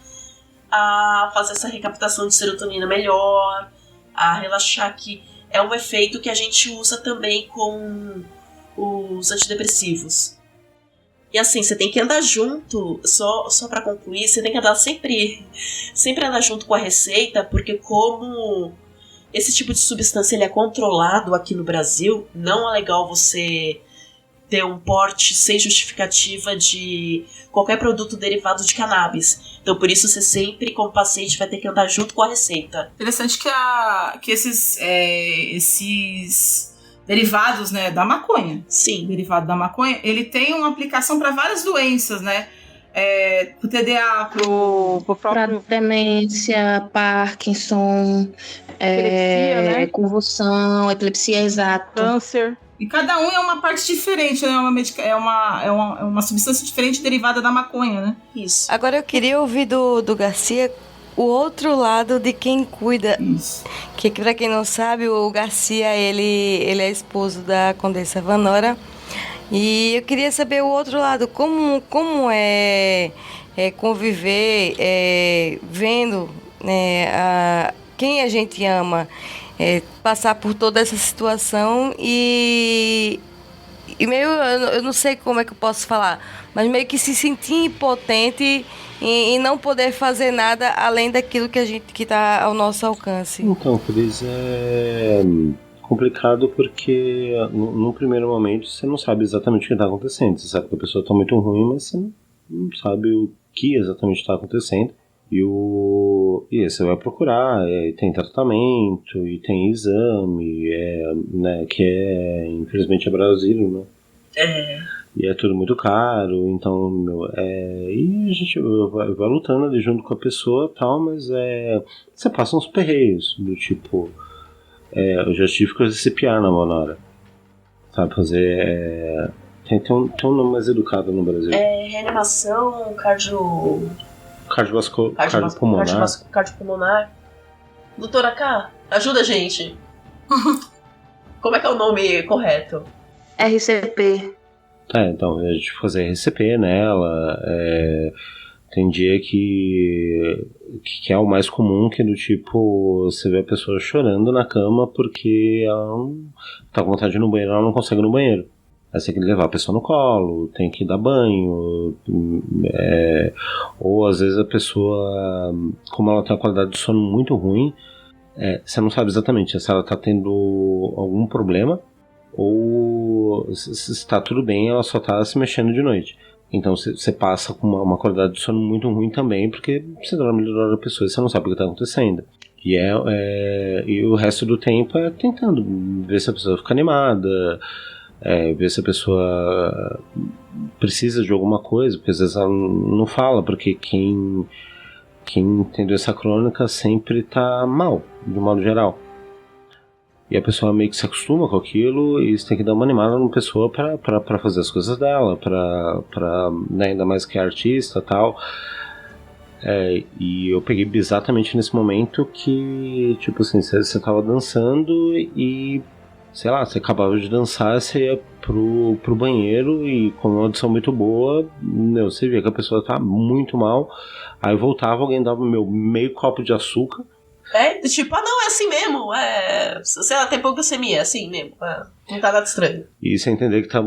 a fazer essa recaptação de serotonina melhor, a relaxar, que é um efeito que a gente usa também com os antidepressivos. E assim, você tem que andar junto, só para concluir, você tem que andar sempre andar junto com a receita, porque como esse tipo de substância ele é controlado aqui no Brasil, não é legal você ter um porte sem justificativa de qualquer produto derivado de cannabis. Então, por isso, você sempre, como paciente, vai ter que andar junto com a receita. Interessante que esses derivados, né, da maconha. Sim. Derivado da maconha, ele tem uma aplicação para várias doenças, né? Pro TDA, pro próprio... Pra demência, Parkinson, Epilepsia, né? convulsão, epilepsia, exato. Câncer. E cada um é uma parte diferente, né? É uma substância diferente derivada da maconha, né? Isso. Agora eu queria ouvir do Garcia o outro lado de quem cuida. Isso. Que pra quem não sabe, o Garcia, ele é esposo da Condessa Vanora. E eu queria saber o outro lado, como é conviver vendo, né, quem a gente ama, passar por toda essa situação e meio, eu não sei como é que eu posso falar, mas meio que se sentir impotente e não poder fazer nada além daquilo que está ao nosso alcance. Então, Cris, é complicado porque no primeiro momento você não sabe exatamente o que está acontecendo. Você sabe que a pessoa está muito ruim, mas você não sabe o que exatamente está acontecendo. E aí você vai procurar, tem tratamento, e tem exame, né, que infelizmente é Brasil, né? E é tudo muito caro, então, e a gente vai lutando ali junto com a pessoa e tal, mas você passa uns perreios, do tipo, eu já tive que fazer CPR na mão na hora, sabe, fazer, tem um nome mais educado no Brasil. Reanimação, cardiopulmonar. Doutora K, ajuda a gente. Como é que é o nome correto? RCP. Então, a gente fazer RCP nela, tem dia que é o mais comum, que é do tipo, você vê a pessoa chorando na cama porque ela não tá com vontade de ir no banheiro, ela não consegue ir no banheiro. Aí você tem que levar a pessoa no colo, tem que dar banho, ou às vezes a pessoa, como ela tem uma qualidade de sono muito ruim, você não sabe exatamente se ela tá tendo algum problema, ou se está tudo bem, ela só está se mexendo de noite. Então você passa com uma qualidade de sono muito ruim também, porque você dorme melhor da pessoa e você não sabe o que está acontecendo. E o resto do tempo é tentando ver se a pessoa fica animada, ver se a pessoa precisa de alguma coisa, porque às vezes ela não fala, porque quem tem doença crônica sempre está mal, de modo geral. E a pessoa meio que se acostuma com aquilo, e você tem que dar uma animada na pessoa para fazer as coisas dela, né, ainda mais que é artista e tal. E eu peguei exatamente nesse momento que, tipo assim, você tava dançando e, sei lá, você acabava de dançar, você ia pro banheiro e com uma audição muito boa, você via que a pessoa tá muito mal, aí voltava, alguém dava meio copo de açúcar. Tipo, não, é assim mesmo, sei lá, tem poucocemia, é assim mesmo, não tá nada estranho. E você entender que tá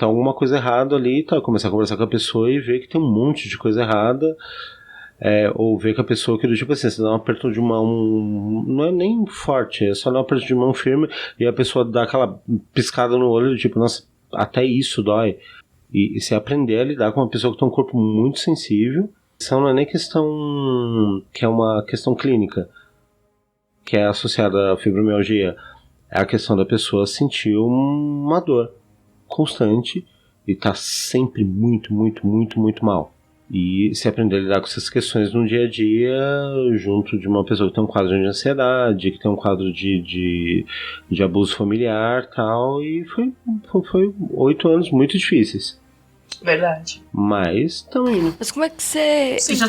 alguma coisa errada ali, tá, começar a conversar com a pessoa e ver que tem um monte de coisa errada, ou ver que a pessoa que, tipo assim, você dá um aperto de mão, não é nem forte, é só dar um aperto de mão firme, e a pessoa dá aquela piscada no olho, tipo, nossa, até isso dói. E você aprender a lidar com uma pessoa que tem um corpo muito sensível. Isso não é nem questão que é uma questão clínica, que é associada à fibromialgia. É a questão da pessoa sentir uma dor constante e tá sempre muito, muito, muito, muito mal. E se aprender a lidar com essas questões no dia a dia, junto de uma pessoa que tem um quadro de ansiedade, que tem um quadro de abuso familiar e tal, e foi 8 anos muito difíceis. Verdade. Mas estão indo. Mas como é que você... Vocês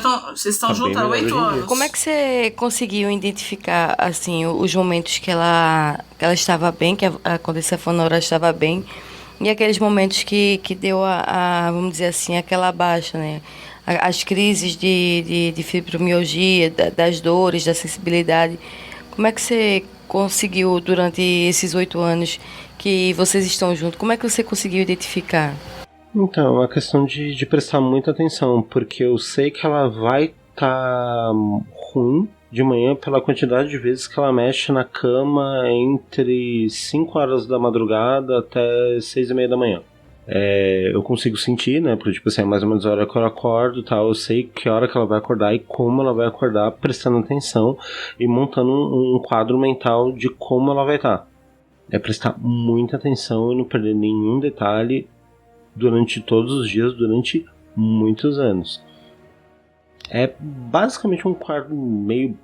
estão juntos há 8 anos. Como é que você conseguiu identificar, assim, os momentos que ela estava bem, que a Condessa Fonora estava bem, e aqueles momentos que deu vamos dizer assim, aquela baixa, né? As crises de fibromialgia, das dores, da sensibilidade. Como é que você conseguiu, durante esses 8 anos que vocês estão juntos, como é que você conseguiu identificar? Então, é uma questão de prestar muita atenção, porque eu sei que ela vai estar ruim de manhã pela quantidade de vezes que ela mexe na cama entre 5 horas da madrugada até 6:30 da manhã. Eu consigo sentir, né, porque tipo assim, é mais ou menos a hora que eu acordo, tal, eu sei que hora que ela vai acordar e como ela vai acordar, prestando atenção e montando um quadro mental de como ela vai estar. É prestar muita atenção e não perder nenhum detalhe durante todos os dias, durante muitos anos. É basicamente um quadro meio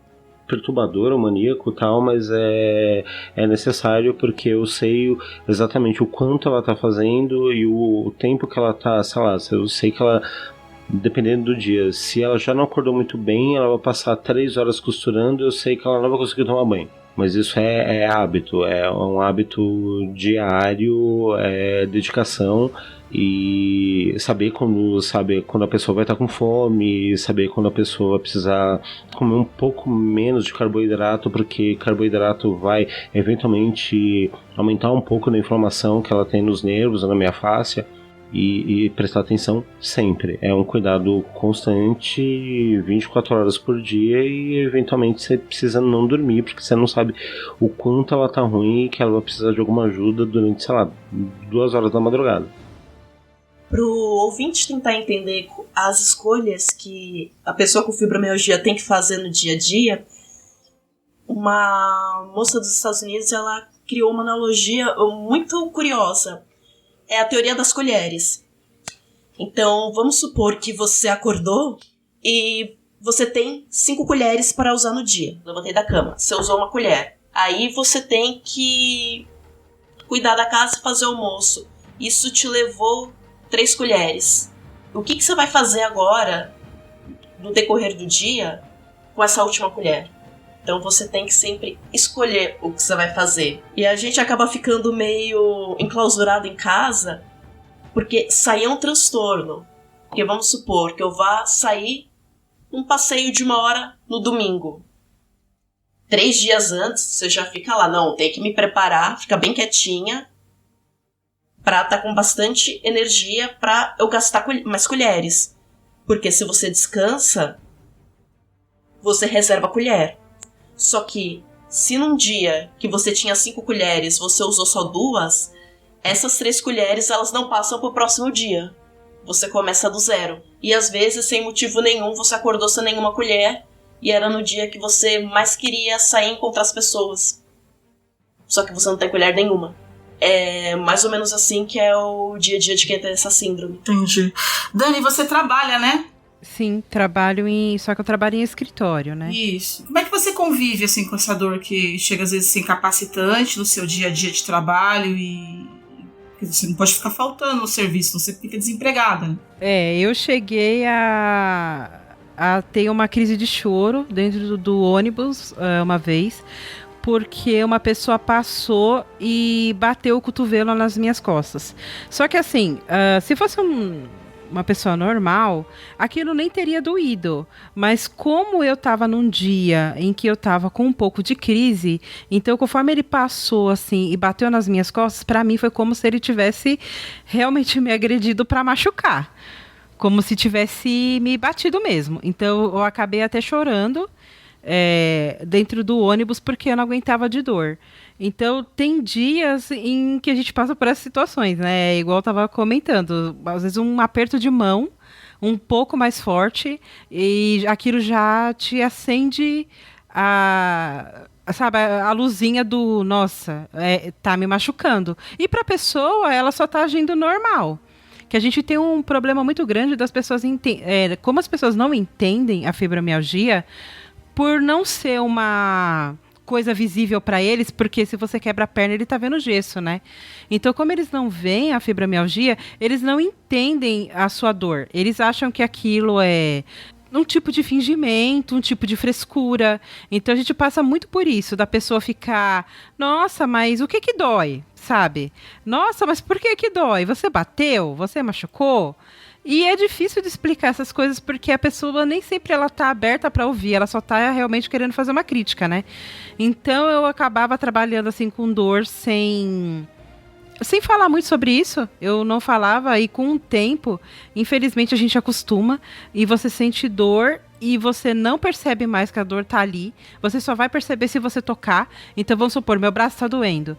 perturbador ou maníaco, tal, mas é necessário porque eu sei exatamente o quanto ela tá fazendo e o tempo que ela tá, sei lá, eu sei que ela, dependendo do dia, se ela já não acordou muito bem, ela vai passar 3 horas costurando, eu sei que ela não vai conseguir tomar banho. Mas isso é hábito, é um hábito diário, é dedicação e saber quando a pessoa vai estar com fome, saber quando a pessoa vai precisar comer um pouco menos de carboidrato, porque carboidrato vai eventualmente aumentar um pouco da inflamação que ela tem nos nervos, na minha fáscia. E prestar atenção sempre. É um cuidado constante, 24 horas por dia, e eventualmente você precisa não dormir, porque você não sabe o quanto ela tá ruim e que ela vai precisar de alguma ajuda durante, sei lá, 2 horas da madrugada. Pro ouvinte tentar entender as escolhas que a pessoa com fibromialgia tem que fazer no dia a dia, uma moça dos Estados Unidos, ela criou uma analogia muito curiosa. é a teoria das colheres. Então, vamos supor que você acordou e você tem 5 colheres para usar no dia. Levantei da cama, você usou uma colher. Aí você tem que cuidar da casa e fazer almoço. Isso te levou 3 colheres. O que você vai fazer agora, no decorrer do dia, com essa última colher? Então você tem que sempre escolher o que você vai fazer. E a gente acaba ficando meio enclausurado em casa, porque sair é um transtorno. Porque vamos supor que eu vá sair um passeio de 1 hora no domingo. 3 dias antes, você já fica lá. Não, tem que me preparar, ficar bem quietinha, pra estar com bastante energia pra eu gastar mais colheres. Porque se você descansa, você reserva a colher. Só que, se num dia que você tinha 5 colheres, você usou só 2, essas 3 colheres, elas não passam pro próximo dia. Você começa do zero. E às vezes, sem motivo nenhum, você acordou sem nenhuma colher, e era no dia que você mais queria sair e encontrar as pessoas. Só que você não tem colher nenhuma. É mais ou menos assim que é o dia a dia de quem tem essa síndrome. Entendi. Dani, você trabalha, né? Sim, só que eu trabalho em escritório, né? Isso. Como é que você convive, assim, com essa dor que chega às vezes a ser incapacitante no seu dia a dia de trabalho e você não pode ficar faltando no serviço, você fica desempregada? Eu cheguei a ter uma crise de choro dentro do ônibus uma vez, porque uma pessoa passou e bateu o cotovelo nas minhas costas. Só que assim, se fosse uma pessoa normal, aquilo nem teria doído. Mas como eu estava num dia em que eu estava com um pouco de crise, então conforme ele passou assim e bateu nas minhas costas, para mim foi como se ele tivesse realmente me agredido para machucar. Como se tivesse me batido mesmo. Então eu acabei até chorando dentro do ônibus porque eu não aguentava de dor. Então tem dias em que a gente passa por essas situações, né? Igual eu estava comentando, às vezes um aperto de mão um pouco mais forte e aquilo já te acende a luzinha do nossa, tá me machucando. E para a pessoa, ela só tá agindo normal. Que a gente tem um problema muito grande das pessoas como as pessoas não entendem a fibromialgia, por não ser uma coisa visível para eles, porque se você quebra a perna, ele tá vendo gesso, né? Então, como eles não veem a fibromialgia, eles não entendem a sua dor. Eles acham que aquilo é um tipo de fingimento, um tipo de frescura. Então, a gente passa muito por isso, da pessoa ficar, nossa, mas o que dói, sabe? Nossa, mas por que dói? Você bateu? Você machucou? E é difícil de explicar essas coisas porque a pessoa nem sempre ela tá aberta para ouvir, ela só tá realmente querendo fazer uma crítica, né? Então eu acabava trabalhando assim com dor sem falar muito sobre isso. Eu não falava e com o tempo, infelizmente a gente acostuma e você sente dor e você não percebe mais que a dor tá ali. Você só vai perceber se você tocar. Então vamos supor, meu braço tá doendo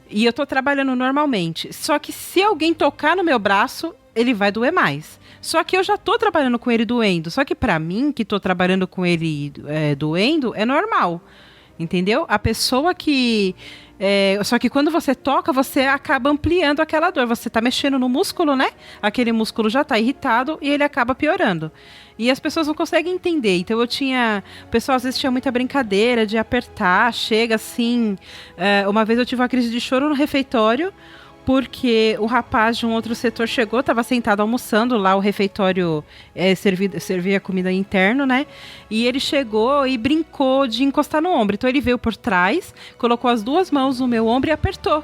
e eu tô trabalhando normalmente. Só que se alguém tocar no meu braço, ele vai doer mais. Só que eu já tô trabalhando com ele doendo. Só que pra mim, que tô trabalhando com ele doendo, é normal. Entendeu? A pessoa que... só que quando você toca, você acaba ampliando aquela dor. Você tá mexendo no músculo, né? Aquele músculo já tá irritado e ele acaba piorando. E as pessoas não conseguem entender. Então o pessoal às vezes tinha muita brincadeira de apertar, chega assim... uma vez eu tive uma crise de choro no refeitório, porque o rapaz de um outro setor chegou, estava sentado almoçando lá, o refeitório servia comida interno, né? E ele chegou e brincou de encostar no ombro. Então ele veio por trás, colocou as 2 mãos no meu ombro e apertou.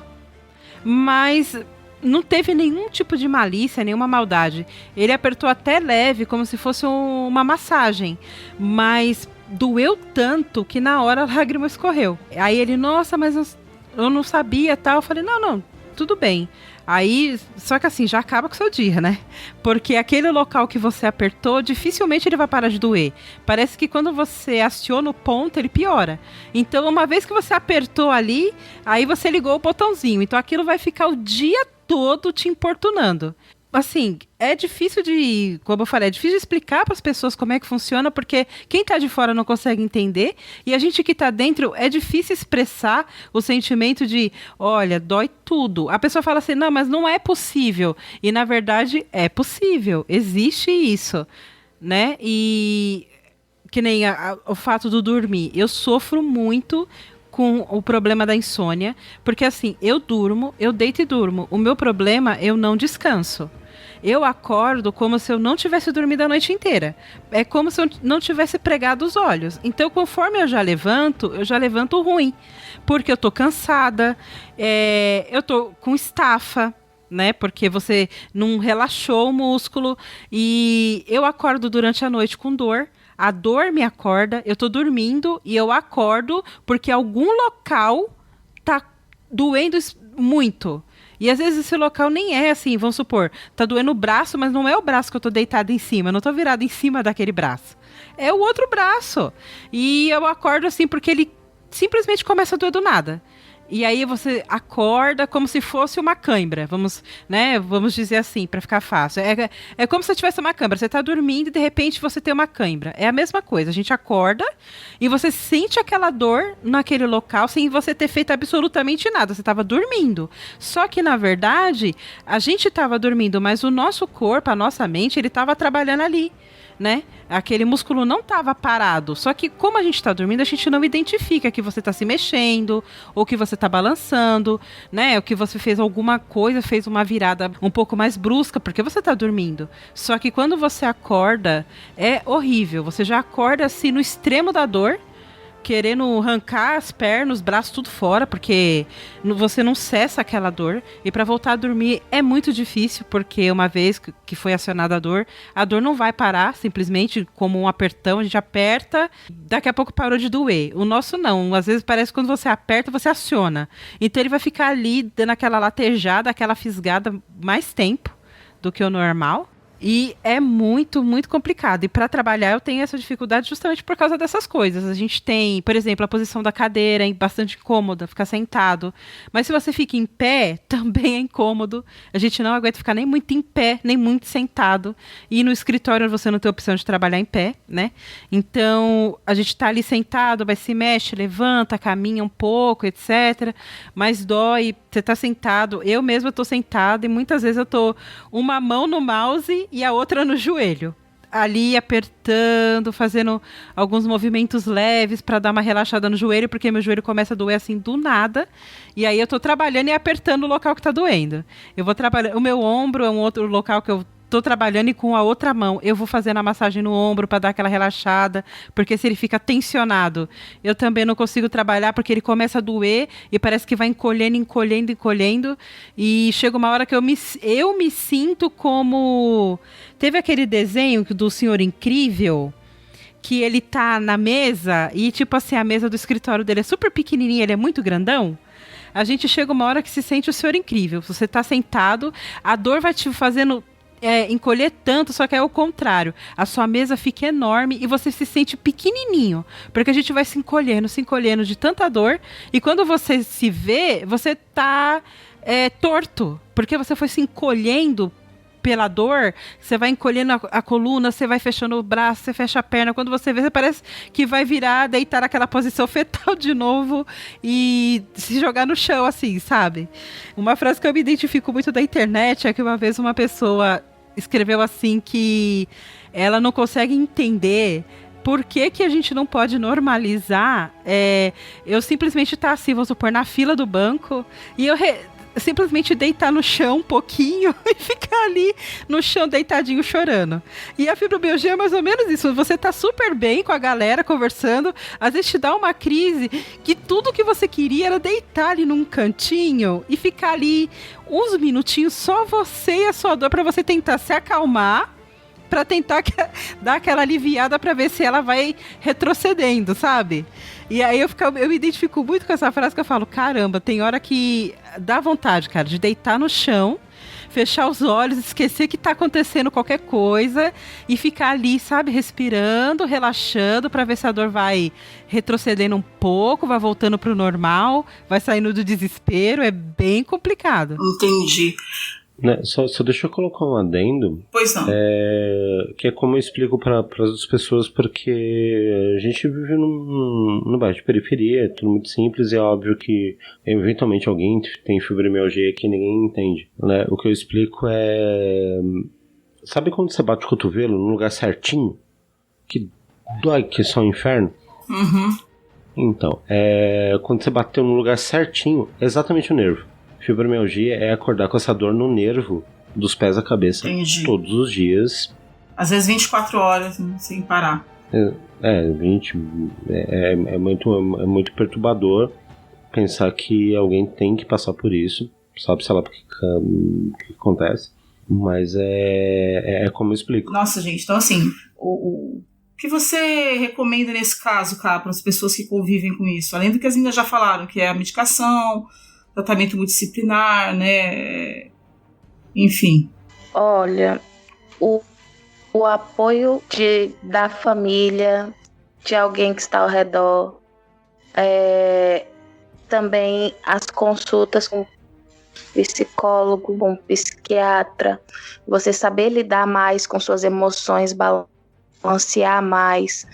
Mas não teve nenhum tipo de malícia, nenhuma maldade. Ele apertou até leve, como se fosse uma massagem. Mas doeu tanto que na hora a lágrima escorreu. Aí ele, nossa, mas eu não sabia, tal. Eu falei, não, tudo bem. Aí, só que assim, já acaba com o seu dia, né? Porque aquele local que você apertou, dificilmente ele vai parar de doer. Parece que quando você aciona o ponto, ele piora. Então, uma vez que você apertou ali, aí você ligou o botãozinho. Então, aquilo vai ficar o dia todo te importunando. assim, é difícil de, como eu falei, é difícil de explicar para as pessoas como é que funciona, porque quem está de fora não consegue entender, e a gente que está dentro, é difícil expressar o sentimento de, olha, dói tudo. A pessoa fala assim, não, mas não é possível. E, na verdade, é possível. Existe isso, né? E que nem o fato do dormir. Eu sofro muito com o problema da insônia, porque assim, eu durmo, eu deito e durmo. O meu problema, eu não descanso. Eu acordo como se eu não tivesse dormido a noite inteira. É como se eu não tivesse pregado os olhos. Então, conforme eu já levanto ruim. Porque eu tô cansada, eu tô com estafa, né? Porque você não relaxou o músculo. E eu acordo durante a noite com dor. A dor me acorda, eu tô dormindo e eu acordo porque algum local tá doendo muito. E às vezes esse local nem é assim, vamos supor, tá doendo o braço, mas não é o braço que eu tô deitada em cima, eu não tô virada em cima daquele braço. É o outro braço. E eu acordo assim porque ele simplesmente começa a doer do nada. E aí você acorda como se fosse uma cãibra, vamos dizer assim, para ficar fácil. É como se tivesse uma cãibra. Você está dormindo e de repente você tem uma cãibra. É a mesma coisa. A gente acorda e você sente aquela dor naquele local sem você ter feito absolutamente nada. Você estava dormindo. Só que, na verdade, a gente estava dormindo, mas o nosso corpo, a nossa mente, ele estava trabalhando ali, né? Aquele músculo não estava parado, só que como a gente está dormindo, a gente não identifica que você está se mexendo, ou que você está balançando, né? Ou que você fez alguma coisa, fez uma virada um pouco mais brusca, porque você está dormindo. Só que quando você acorda, é horrível. Você já acorda assim no extremo da dor, querendo arrancar as pernas, os braços, tudo fora, porque você não cessa aquela dor. E para voltar a dormir é muito difícil, porque uma vez que foi acionada a dor não vai parar, simplesmente como um apertão, a gente aperta, daqui a pouco parou de doer. O nosso não, às vezes parece que quando você aperta, você aciona. Então ele vai ficar ali, dando aquela latejada, aquela fisgada mais tempo do que o normal. E é muito, muito complicado. E para trabalhar eu tenho essa dificuldade justamente por causa dessas coisas. A gente tem, por exemplo, a posição da cadeira é bastante incômoda, ficar sentado. Mas se você fica em pé, também é incômodo. A gente não aguenta ficar nem muito em pé, nem muito sentado. E no escritório você não tem opção de trabalhar em pé, né? Então, a gente tá ali sentado, mas se mexe, levanta, caminha um pouco, etc. Mas dói, você tá sentado. Eu mesma tô sentada e muitas vezes eu tô uma mão no mouse e a outra no joelho, ali apertando, fazendo alguns movimentos leves para dar uma relaxada no joelho, porque meu joelho começa a doer assim do nada, e aí eu tô trabalhando e apertando o local que tá doendo. Eu vou trabalhar, o meu ombro é um outro local que eu tô trabalhando, e com a outra mão eu vou fazendo a massagem no ombro para dar aquela relaxada, porque se ele fica tensionado, eu também não consigo trabalhar, porque ele começa a doer e parece que vai encolhendo, e chega uma hora que eu me sinto como... Teve aquele desenho do Senhor Incrível, que ele tá na mesa e tipo assim, a mesa do escritório dele é super pequenininha, ele é muito grandão. A gente chega uma hora que se sente o Senhor Incrível. Você tá sentado, a dor vai te fazendo encolher tanto, só que é o contrário. A sua mesa fica enorme e você se sente pequenininho, porque a gente vai se encolhendo de tanta dor, e quando você se vê, você tá torto, porque você foi se encolhendo pela dor, você vai encolhendo a coluna, você vai fechando o braço, você fecha a perna, quando você vê, você parece que vai virar, deitar naquela posição fetal de novo e se jogar no chão, assim, sabe? Uma frase que eu me identifico muito da internet é que uma vez uma pessoa escreveu assim que ela não consegue entender por que a gente não pode normalizar eu simplesmente estar assim, vamos supor, na fila do banco e eu simplesmente deitar no chão um pouquinho e ficar ali no chão deitadinho chorando. E a fibromialgia é mais ou menos isso. Você tá super bem com a galera conversando, às vezes te dá uma crise que tudo que você queria era deitar ali num cantinho e ficar ali uns minutinhos, só você e a sua dor, para você tentar se acalmar, para tentar dar aquela aliviada para ver se ela vai retrocedendo, sabe? E aí eu me identifico muito com essa frase, que eu falo, caramba, tem hora que dá vontade, cara, de deitar no chão, fechar os olhos, esquecer que tá acontecendo qualquer coisa e ficar ali, sabe, respirando, relaxando, para ver se a dor vai retrocedendo um pouco, vai voltando pro normal, vai saindo do desespero. É bem complicado. Entendi. Né, só deixa eu colocar um adendo. Pois não. Que é como eu explico para as pessoas, porque a gente vive num bairro de periferia, é tudo muito simples, e é óbvio que eventualmente alguém tem fibromialgia que ninguém entende. Né? O que eu explico é... Sabe quando você bate o cotovelo no lugar certinho? Que dói, que é só um inferno? Uhum. Então, quando você bateu no lugar certinho, é exatamente o nervo. Fibromialgia é acordar com essa dor no nervo dos pés à cabeça. Entendi. Todos os dias. Às vezes 24 horas, né, sem parar. É muito perturbador pensar que alguém tem que passar por isso. Sabe, sei lá, o que acontece. Mas é como eu explico. Nossa, gente, então assim, o que você recomenda nesse caso, cara, para as pessoas que convivem com isso? Além do que as meninas já falaram, que é a medicação, tratamento multidisciplinar, né? Enfim. Olha, o apoio da família, de alguém que está ao redor, também as consultas com psicólogo, com psiquiatra, você saber lidar mais com suas emoções, balancear mais,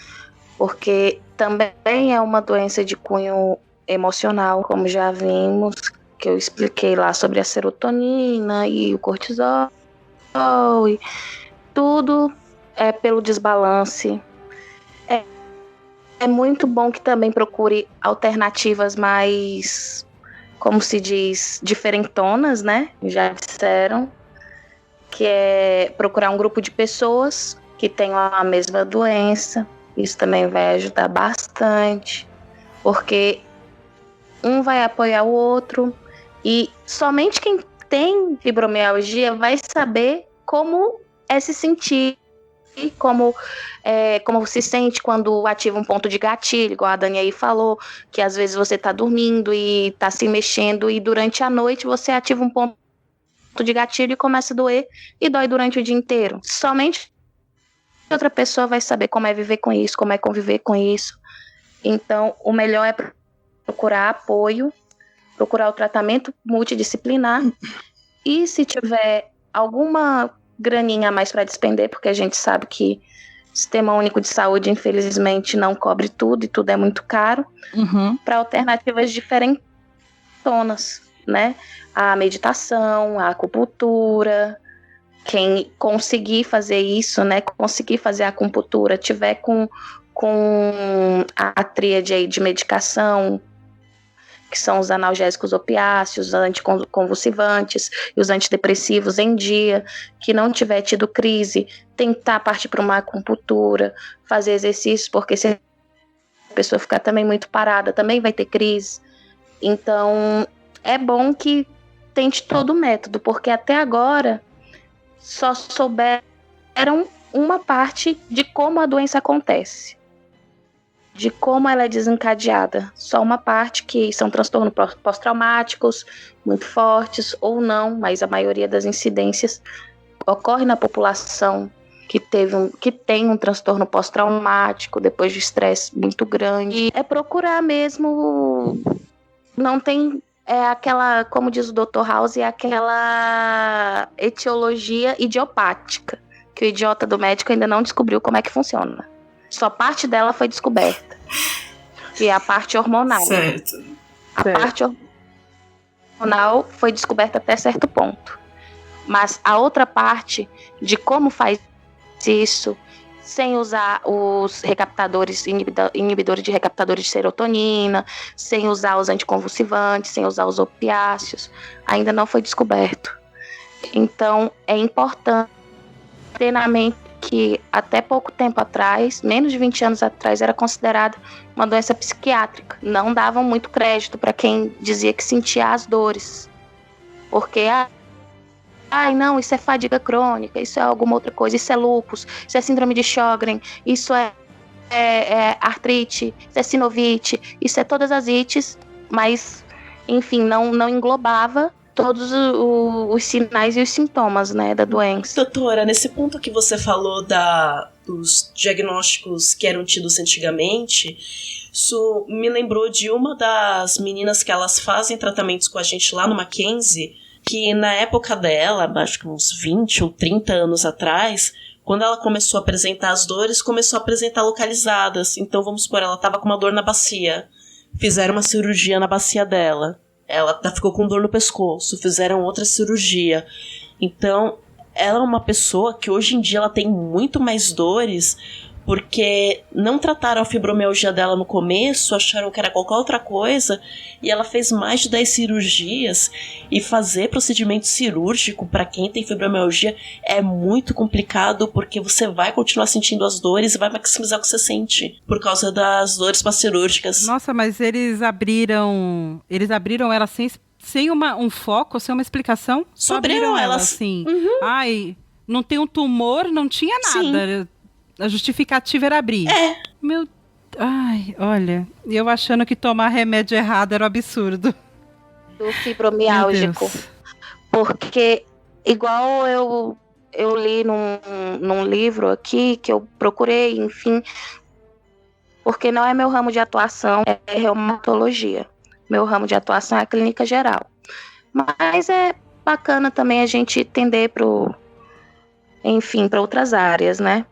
porque também é uma doença de cunho emocional, como já vimos, que eu expliquei lá sobre a serotonina e o cortisol, e tudo é pelo desbalance. É muito bom que também procure alternativas mais, como se diz, diferentonas, né? Já disseram, que é procurar um grupo de pessoas que tenham a mesma doença. Isso também vai ajudar bastante, porque um vai apoiar o outro, e somente quem tem fibromialgia vai saber como é se sentir, como se sente quando ativa um ponto de gatilho, igual a Dani aí falou, que às vezes você está dormindo e está se mexendo, e durante a noite você ativa um ponto de gatilho e começa a doer, e dói durante o dia inteiro. Somente outra pessoa vai saber como é viver com isso, como é conviver com isso. Então, o melhor é procurar apoio, procurar o tratamento multidisciplinar, e se tiver alguma graninha a mais para despender, porque a gente sabe que o Sistema Único de Saúde, infelizmente, não cobre tudo, e tudo é muito caro, para alternativas diferentonas, né? A meditação, a acupuntura. Quem conseguir fazer isso, né? Conseguir fazer a acupuntura, tiver com a tríade aí de medicação, que são os analgésicos opiáceos, os anticonvulsivantes e os antidepressivos em dia, que não tiver tido crise, tentar partir para uma acupuntura, fazer exercícios, porque se a pessoa ficar também muito parada, também vai ter crise. Então, é bom que tente todo o método, porque até agora só souberam uma parte de como a doença acontece, de como ela é desencadeada. Só uma parte, que são transtornos pós-traumáticos muito fortes ou não, mas a maioria das incidências ocorre na população que tem um transtorno pós-traumático depois de estresse muito grande. É procurar mesmo, não tem aquela, como diz o Dr. House, é aquela etiologia idiopática, que o idiota do médico ainda não descobriu como é que funciona. Só parte dela foi descoberta, que é a parte hormonal. Certo. A parte hormonal foi descoberta até certo ponto. Mas a outra parte de como faz isso, sem usar os recaptadores, inibidores de recaptadores de serotonina, sem usar os anticonvulsivantes, sem usar os opiáceos, ainda não foi descoberto. Então, é importante plenamente que até pouco tempo atrás, menos de 20 anos atrás, era considerada uma doença psiquiátrica. Não davam muito crédito para quem dizia que sentia as dores. Porque, não, isso é fadiga crônica, isso é alguma outra coisa, isso é lúpus, isso é síndrome de Sjögren, isso é artrite, isso é sinovite, isso é todas as ites, mas, enfim, não englobava todos os sinais e os sintomas, né, da doença. Doutora, nesse ponto que você falou dos diagnósticos que eram tidos antigamente, isso me lembrou de uma das meninas que elas fazem tratamentos com a gente lá no Mackenzie, que na época dela, acho que uns 20 ou 30 anos atrás, quando ela começou a apresentar as dores, começou a apresentar localizadas. Então, vamos supor, ela estava com uma dor na bacia. Fizeram uma cirurgia na bacia dela. Ela ficou com dor no pescoço. Fizeram outra cirurgia. Então, ela é uma pessoa que hoje em dia ela tem muito mais dores porque não trataram a fibromialgia dela no começo, acharam que era qualquer outra coisa, e ela fez mais de 10 cirurgias, e fazer procedimento cirúrgico para quem tem fibromialgia é muito complicado, porque você vai continuar sentindo as dores e vai maximizar o que você sente, por causa das dores pós-cirúrgicas. Nossa, mas eles abriram ela sem um foco, sem uma explicação? Só abriram ela assim. Uhum. Ai, não tem um tumor, não tinha nada. Sim. A justificativa era abrir. Ai, olha, eu achando que tomar remédio errado era um absurdo. Do fibromialgico. Porque, igual eu li num livro aqui, que eu procurei, enfim, porque não é meu ramo de atuação, é reumatologia. Meu ramo de atuação é a clínica geral. Mas é bacana também a gente entender para outras áreas, né?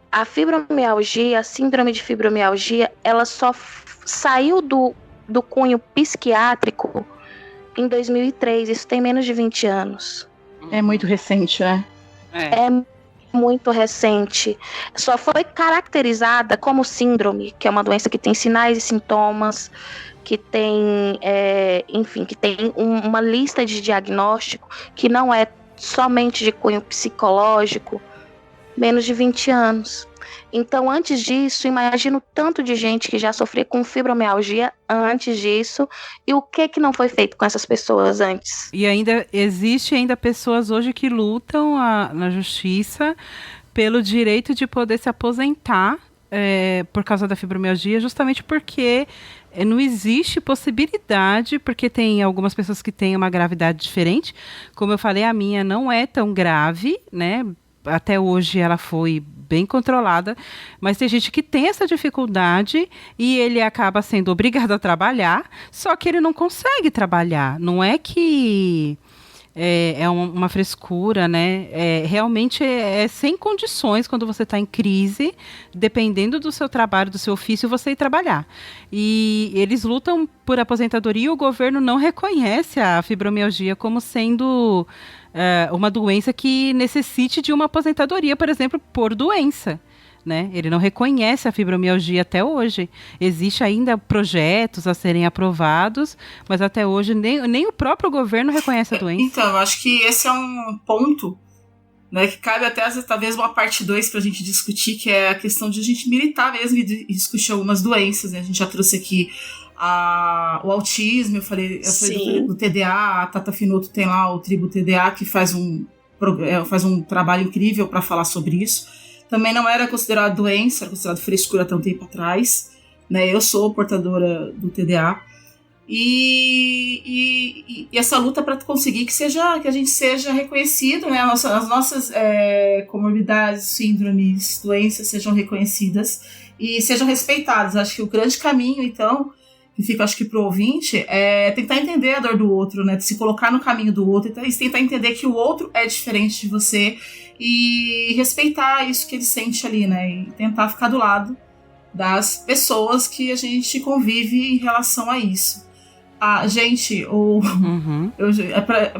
A fibromialgia, a síndrome de fibromialgia, ela só saiu do cunho psiquiátrico em 2003. Isso tem menos de 20 anos. É muito recente, né? É muito recente. Só foi caracterizada como síndrome, que é uma doença que tem sinais e sintomas, que tem, que tem uma lista de diagnóstico que não é somente de cunho psicológico, menos de 20 anos. Então, antes disso, imagino tanto de gente que já sofria com fibromialgia antes disso, e o que não foi feito com essas pessoas antes. E existe pessoas hoje que lutam na justiça pelo direito de poder se aposentar por causa da fibromialgia, justamente porque não existe possibilidade, porque tem algumas pessoas que têm uma gravidade diferente. Como eu falei, a minha não é tão grave, né? Até hoje ela foi bem controlada, mas tem gente que tem essa dificuldade e ele acaba sendo obrigado a trabalhar, só que ele não consegue trabalhar. Não é que é uma frescura, né? Realmente é sem condições quando você está em crise, dependendo do seu trabalho, do seu ofício, você ir trabalhar. E eles lutam por aposentadoria e o governo não reconhece a fibromialgia como sendo uma doença que necessite de uma aposentadoria, por exemplo, por doença, né? Ele não reconhece a fibromialgia até hoje. Existe ainda projetos a serem aprovados, mas até hoje nem o próprio governo reconhece a doença. Então, eu acho que esse é um ponto, né, que cabe até talvez uma parte 2 para a gente discutir, que é a questão de a gente militar mesmo e discutir algumas doenças, né? A gente já trouxe aqui o autismo, eu falei do TDA, a Tata Finoto tem lá o Tribo TDA, que faz um trabalho incrível para falar sobre isso. Também não era considerado doença, era considerado frescura até um tempo atrás, né? Eu sou portadora do TDA. E essa luta para conseguir que a gente seja reconhecido, né? As nossas comorbidades, síndromes, doenças sejam reconhecidas e sejam respeitadas. Acho que o grande caminho, então, que fica, acho que pro ouvinte, é tentar entender a dor do outro, né? De se colocar no caminho do outro e tentar entender que o outro é diferente de você e respeitar isso que ele sente ali, né? E tentar ficar do lado das pessoas que a gente convive em relação a isso. Gente,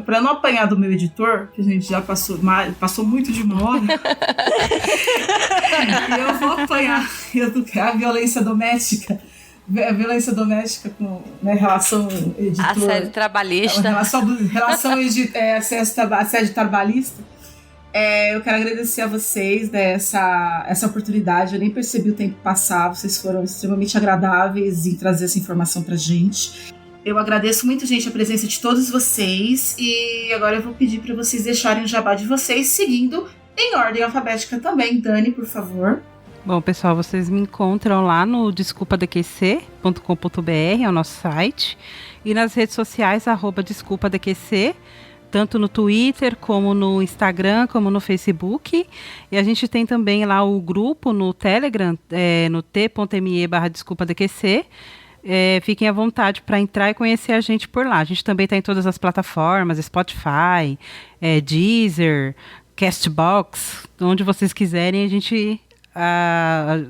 pra não apanhar do meu editor, que a gente já passou muito de uma hora, eu vou apanhar a violência doméstica. A violência doméstica com relação editor... Assédio trabalhista. Assédio trabalhista. Eu quero agradecer a vocês, né, essa oportunidade. Eu nem percebi o tempo passar. Vocês foram extremamente agradáveis em trazer essa informação pra gente. Eu agradeço muito, gente, a presença de todos vocês. E agora eu vou pedir para vocês deixarem o jabá de vocês, seguindo em ordem alfabética também. Dani, por favor. Bom, pessoal, vocês me encontram lá no desculpadqc.com.br, é o nosso site, e nas redes sociais, @desculpadqc, tanto no Twitter, como no Instagram, como no Facebook. E a gente tem também lá o grupo no Telegram, no t.me/desculpadqc. fiquem à vontade para entrar e conhecer a gente por lá. A gente também está em todas as plataformas, Spotify, Deezer, Castbox, onde vocês quiserem, a gente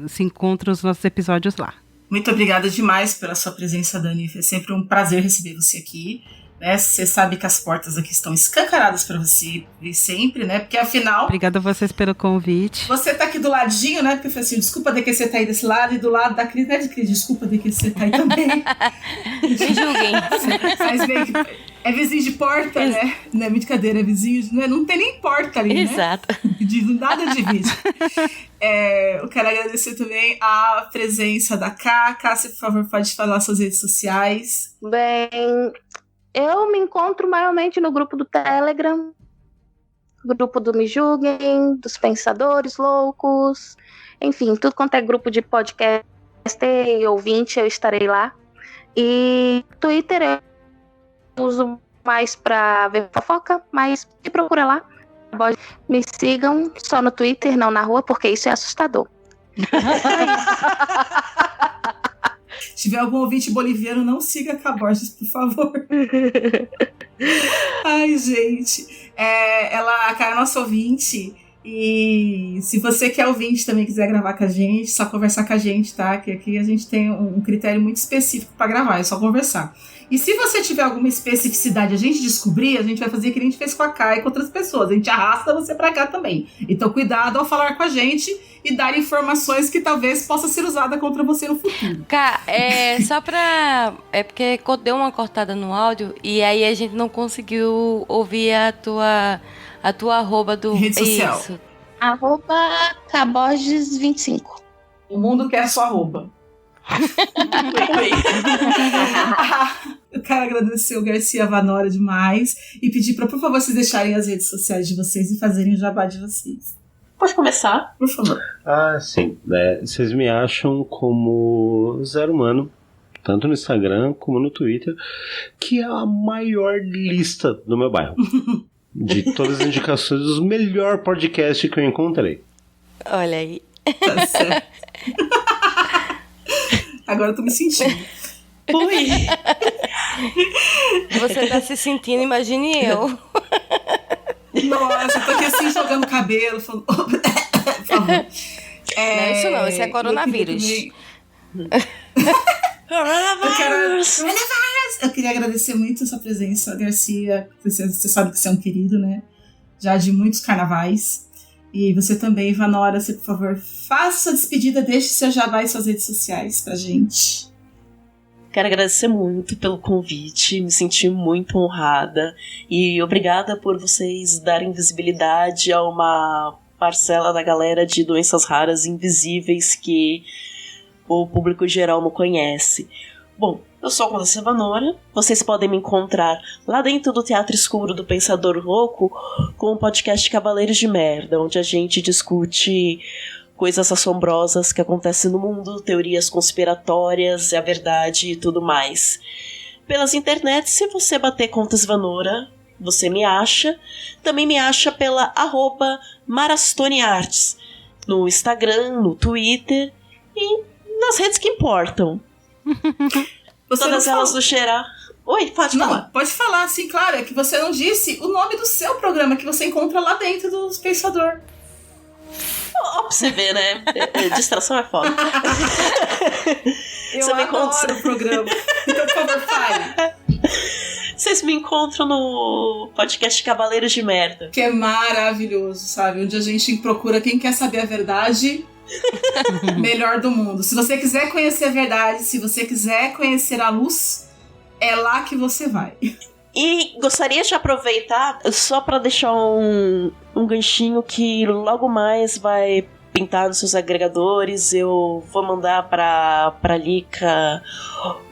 se encontra os nossos episódios lá. Muito obrigada demais pela sua presença, Dani. É sempre um prazer receber você aqui. Né? Você sabe que as portas aqui estão escancaradas para você vir sempre, né? Porque afinal... Obrigada a vocês pelo convite. Você tá aqui do ladinho, né? Porque eu falei assim, desculpa de que você tá aí desse lado, e do lado da Cris, né? Desculpa de que você tá aí também. Me julguem. Faz bem que... É vizinho de porta, né? Não é brincadeira, é vizinho... Não tem nem porta ali, Exato. Né? Nada divide. Eu quero agradecer também a presença da Cássia, por favor, pode falar suas redes sociais. Bem... Eu me encontro maiormente no grupo do Telegram, grupo do Me Julguem, dos Pensadores Loucos, enfim, tudo quanto é grupo de podcast e ouvinte, eu estarei lá. E Twitter eu uso mais pra ver fofoca, mas me procura lá. Me sigam só no Twitter, não na rua, porque isso é assustador. Se tiver algum ouvinte boliviano, não siga a Cá Borges, por favor. Ai, gente. A Cá é nossa ouvinte. E se você que é ouvinte também quiser gravar com a gente, só conversar com a gente, tá? Que aqui a gente tem um critério muito específico para gravar, é só conversar. E se você tiver alguma especificidade a gente descobrir, a gente vai fazer o que a gente fez com a Cá e com outras pessoas. A gente arrasta você pra cá também. Então cuidado ao falar com a gente e dar informações que talvez possa ser usada contra você no futuro. Cá, só pra... É porque deu uma cortada no áudio e aí a gente não conseguiu ouvir a tua arroba do... Rede social. Isso. @Caborges25. O mundo quer sua arroba. Eu quero agradecer o Garcia Vanora demais e pedir para, por favor, vocês deixarem as redes sociais de vocês e fazerem o jabá de vocês. Pode começar? Por favor. Sim. Vocês me acham como Zero Humano, tanto no Instagram como no Twitter, que é a maior lista do meu bairro. De todas as indicações dos melhores podcasts que eu encontrei. Olha aí. Tá certo. Agora eu tô me sentindo. Ui! Você tá se sentindo, imagine eu. Nossa, eu tô aqui assim jogando cabelo, falando... Por favor. Não é isso não, isso é coronavírus. Eu queria agradecer muito a sua presença, Garcia. Você sabe que você é um querido, né? Já de muitos carnavais. E você também, Vanora, você, por favor, faça sua despedida, deixe seu jabá e suas redes sociais pra gente. Quero agradecer muito pelo convite, me senti muito honrada e obrigada por vocês darem visibilidade a uma parcela da galera de doenças raras invisíveis que o público geral não conhece. Bom, eu sou a Condessa Vanora, vocês podem me encontrar lá dentro do Teatro Escuro do Pensador Louco com o podcast Cavaleiros de Merda, onde a gente discute coisas assombrosas que acontecem no mundo, teorias conspiratórias, a verdade e tudo mais. Pelas internets, se você bater Contas Vanora, você me acha. Também me acha pela @MarastoneArts, no Instagram, no Twitter e nas redes que importam. Todas elas do Xerá. Oi, pode falar. Não, pode falar, sim, claro. É que você não disse o nome do seu programa que você encontra lá dentro do Pensador. Ó, pra você ver, né? Distração é foda. Eu adoro o programa. Então, por favor, fale. Vocês me encontram no podcast Cavaleiros de Merda. Que é maravilhoso, sabe? Onde a gente procura quem quer saber a verdade melhor do mundo. Se você quiser conhecer a verdade, se você quiser conhecer a luz, é lá que você vai. E gostaria de aproveitar só para deixar um ganchinho que logo mais vai pintar nos seus agregadores. Eu vou mandar pra Lica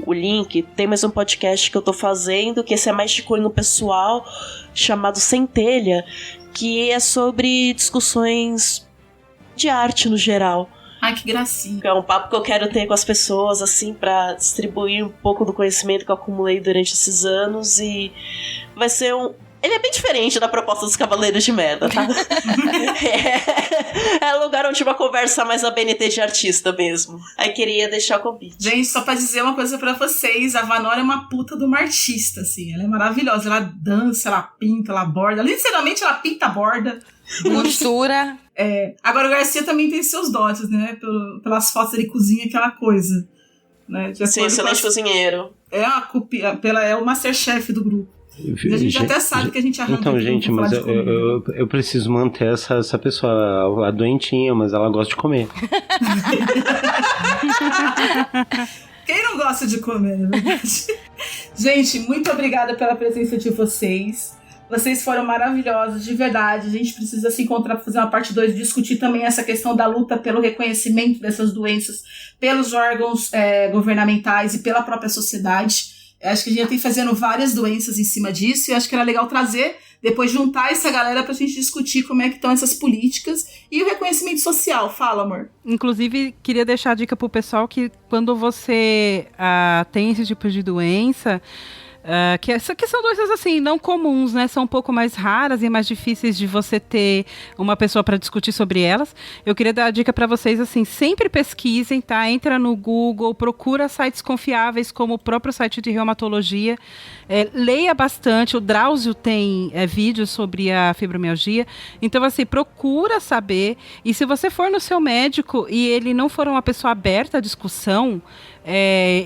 o link. Tem mais um podcast que eu tô fazendo, que esse é mais de cunho pessoal, chamado Centelha, que é sobre discussões de arte no geral. Ai, que gracinha. É um papo que eu quero ter com as pessoas, assim, pra distribuir um pouco do conhecimento que eu acumulei durante esses anos. E vai ser Ele é bem diferente da proposta dos Cavaleiros de Merda, tá? É lugar onde uma conversa mais ABNT de artista mesmo. Aí queria deixar o convite. Gente, só pra dizer uma coisa pra vocês, a Vanora é uma puta de uma artista, assim. Ela é maravilhosa. Ela dança, ela pinta, ela borda. Literalmente, ela pinta, borda. Costura. Agora, o Garcia também tem seus dotes, né? Pelas fotos ele cozinha aquela coisa. Né? Sim, excelente cozinheiro. É o Masterchef do grupo. A gente até sabe que a gente arranca. Então, gente, mas eu preciso manter essa pessoa, a doentinha, mas ela gosta de comer. Quem não gosta de comer, na verdade? Gente, muito obrigada pela presença de vocês. Vocês foram maravilhosos, de verdade. A gente precisa se encontrar para fazer uma parte 2 e discutir também essa questão da luta pelo reconhecimento dessas doenças pelos órgãos governamentais e pela própria sociedade. Acho que a gente já tem fazendo várias doenças em cima disso e acho que era legal trazer, depois juntar essa galera pra gente discutir como é que estão essas políticas e o reconhecimento social. Fala, amor. Inclusive, queria deixar a dica pro pessoal que quando você tem esse tipo de doença, que são doenças assim, não comuns, né? São um pouco mais raras e mais difíceis de você ter uma pessoa para discutir sobre elas. Eu queria dar a dica para vocês assim, sempre pesquisem, tá? Entra no Google, procura sites confiáveis como o próprio site de reumatologia, leia bastante. O Drauzio tem vídeos sobre a fibromialgia. Então, assim, procura saber. E se você for no seu médico e ele não for uma pessoa aberta à discussão,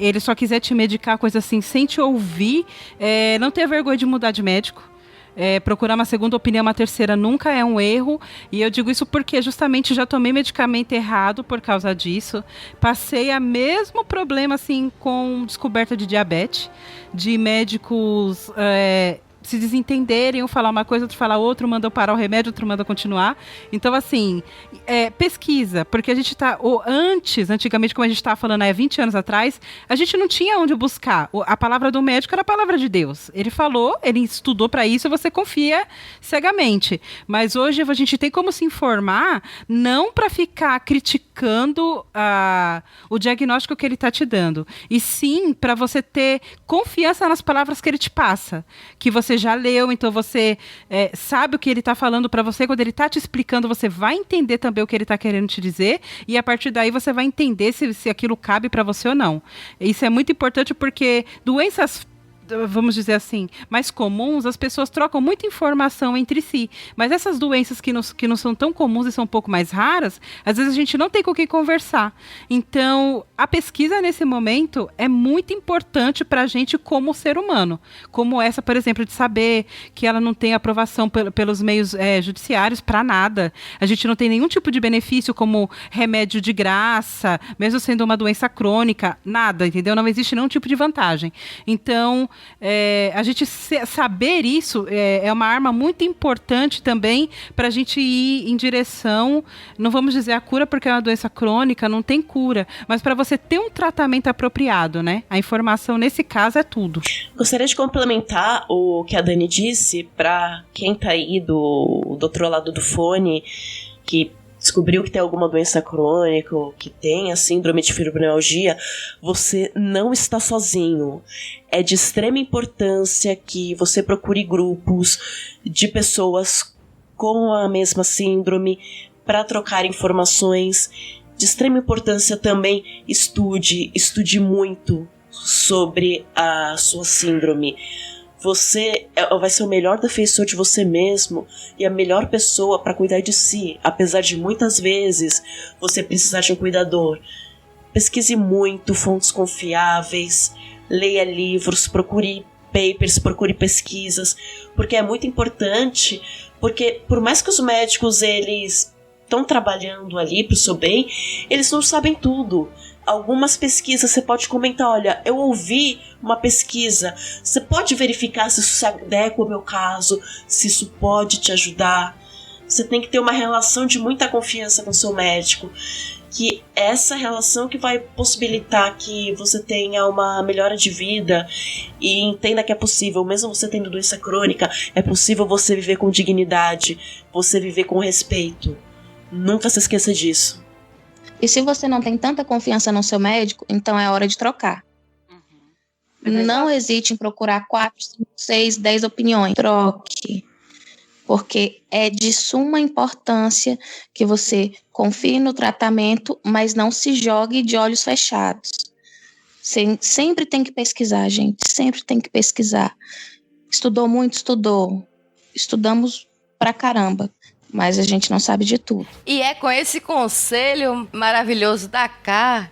ele só quiser te medicar, coisa assim, sem te ouvir, não tenha vergonha de mudar de médico. Procurar uma segunda opinião, uma terceira nunca é um erro. E eu digo isso porque justamente já tomei medicamento errado por causa disso. Passei o mesmo problema assim com descoberta de diabetes, de médicos se desentenderem, um falar uma coisa, outro falar outra, um manda parar o remédio, outro manda continuar. Então, assim, pesquisa, porque a gente antigamente, como a gente estava falando há 20 anos atrás, a gente não tinha onde buscar. A palavra do médico era a palavra de Deus. Ele falou, ele estudou para isso, você confia cegamente. Mas hoje a gente tem como se informar, não para ficar criticando o diagnóstico que ele está te dando, e sim para você ter confiança nas palavras que ele te passa, que você já leu, então você sabe o que ele está falando para você. Quando ele está te explicando, você vai entender também o que ele está querendo te dizer, e a partir daí você vai entender se aquilo cabe para você ou não. Isso é muito importante porque doenças, vamos dizer assim, mais comuns, as pessoas trocam muita informação entre si, mas essas doenças que não são tão comuns e são um pouco mais raras, às vezes a gente não tem com quem conversar. Então, a pesquisa nesse momento é muito importante para a gente como ser humano, como essa, por exemplo, de saber que ela não tem aprovação pelos meios judiciários para nada. A gente não tem nenhum tipo de benefício como remédio de graça, mesmo sendo uma doença crônica, nada, entendeu? Não existe nenhum tipo de vantagem. Então, a gente saber isso é uma arma muito importante também para a gente ir em direção, não vamos dizer a cura porque é uma doença crônica, não tem cura, mas para você ter um tratamento apropriado, né? A informação nesse caso é tudo. Gostaria de complementar o que a Dani disse para quem tá aí do outro lado do fone, que descobriu que tem alguma doença crônica, ou que tem a síndrome de fibromialgia, você não está sozinho. É de extrema importância que você procure grupos de pessoas com a mesma síndrome para trocar informações. De extrema importância também estude muito sobre a sua síndrome. Você vai ser o melhor defensor de você mesmo e a melhor pessoa para cuidar de si, apesar de muitas vezes você precisar de um cuidador. Pesquise muito fontes confiáveis, leia livros, procure papers, procure pesquisas, porque é muito importante, porque por mais que os médicos eles estão trabalhando ali para o seu bem, eles não sabem tudo. Algumas pesquisas você pode comentar, olha, eu ouvi uma pesquisa, você pode verificar se isso se adequa ao meu caso, se isso pode te ajudar. Você tem que ter uma relação de muita confiança com o seu médico, que essa relação que vai possibilitar que você tenha uma melhora de vida e entenda que é possível, mesmo você tendo doença crônica, é possível você viver com dignidade, você viver com respeito. Nunca se esqueça disso. E se você não tem tanta confiança no seu médico, então é hora de trocar. Não hesite em procurar 4, 5, 6, 10 opiniões. Troque. porque é de suma importância que você confie no tratamento, mas não se jogue de olhos fechados. Sempre tem que pesquisar, gente, sempre tem que pesquisar. Estudou muito, estudamos pra caramba, mas a gente não sabe de tudo. E é com esse conselho maravilhoso da Cá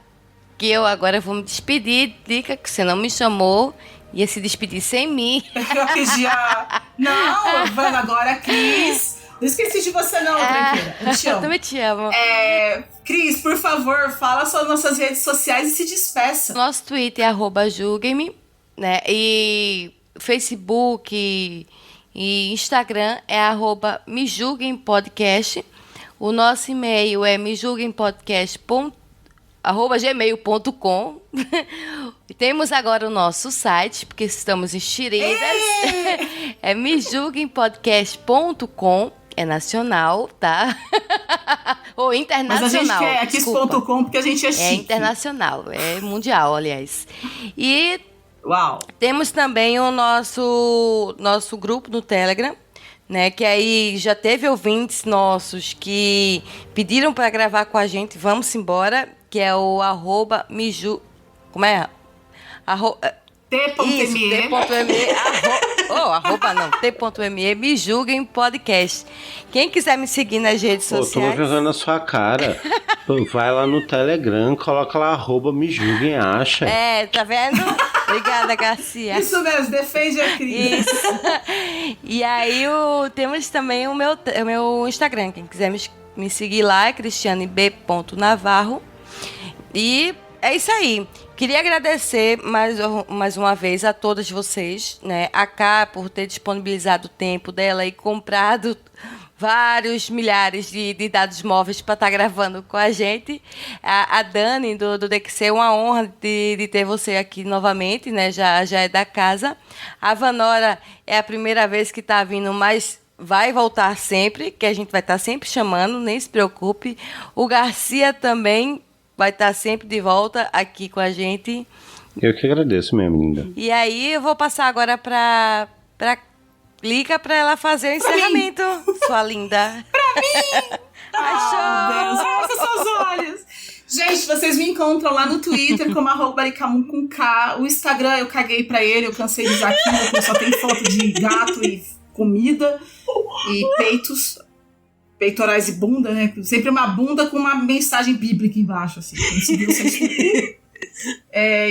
que eu agora vou me despedir. Dica que você não me chamou, ia se despedir sem mim. Não, Vana, agora, Cris. Não esqueci de você não, tranquila. Eu te amo. Eu também te amo. Cris, por favor, fala suas nossas redes sociais e se despeça. Nosso Twitter é @julguem-me, né? E Facebook e Instagram é @mejulguempodcast. O nosso e-mail é mejulguempodcast@gmail.com. Temos agora o nosso site, porque estamos enxeridas. É mejulguempodcast.com. É nacional, tá? Ou internacional. Mas a gente quer quis.com porque a gente é chique. É internacional, é mundial, aliás. E uau. Temos também o nosso grupo no Telegram, né? Que aí já teve ouvintes nossos que pediram para gravar com a gente. Vamos embora, que é o @miju. Como é? T.me. T.me, me julguem podcast. Quem quiser me seguir nas redes sociais. Tô jogando na sua cara. Vai lá no Telegram, coloca lá @me julguem, acha. Tá vendo? Obrigada, Garcia. Isso mesmo, defende a Cris. Isso. E aí temos também o meu Instagram. Quem quiser me seguir lá é cristianeb.navarro. E é isso aí. Queria agradecer mais uma vez a todas vocês, né? A Cá por ter disponibilizado o tempo dela e comprado vários milhares de dados móveis para estar gravando com a gente. A Dani do DQC, é uma honra de ter você aqui novamente, né? Já é da casa. A Vanora é a primeira vez que está vindo, mas vai voltar sempre, que a gente vai estar sempre chamando, nem se preocupe. O Garcia também vai estar sempre de volta aqui com a gente. Eu que agradeço, minha linda. E aí eu vou passar agora para Lica para ela fazer o encerramento, sua linda. Pra mim! Deus, mostra seus olhos. Gente, vocês me encontram lá no Twitter como @baricamun com K. O Instagram eu caguei pra ele, eu cansei de usar aquilo, porque só tem foto de gato e comida e peitos. Peitorais e bunda, né? Sempre uma bunda com uma mensagem bíblica embaixo, assim.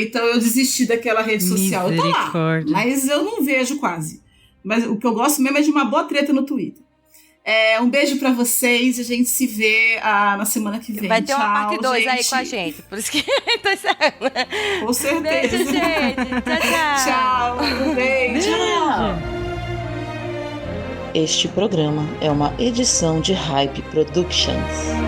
Então eu desisti daquela rede social. Eu tô lá, mas eu não vejo quase. Mas o que eu gosto mesmo é de uma boa treta no Twitter. Um beijo pra vocês. A gente se vê na semana que vem. Vai ter uma parte 2 gente. aí com a gente. Por isso que tô encerrando. Com certeza. Beijo, gente. Tchau. Tchau. Um beijo. Tchau. Este programa é uma edição de Hype Productions.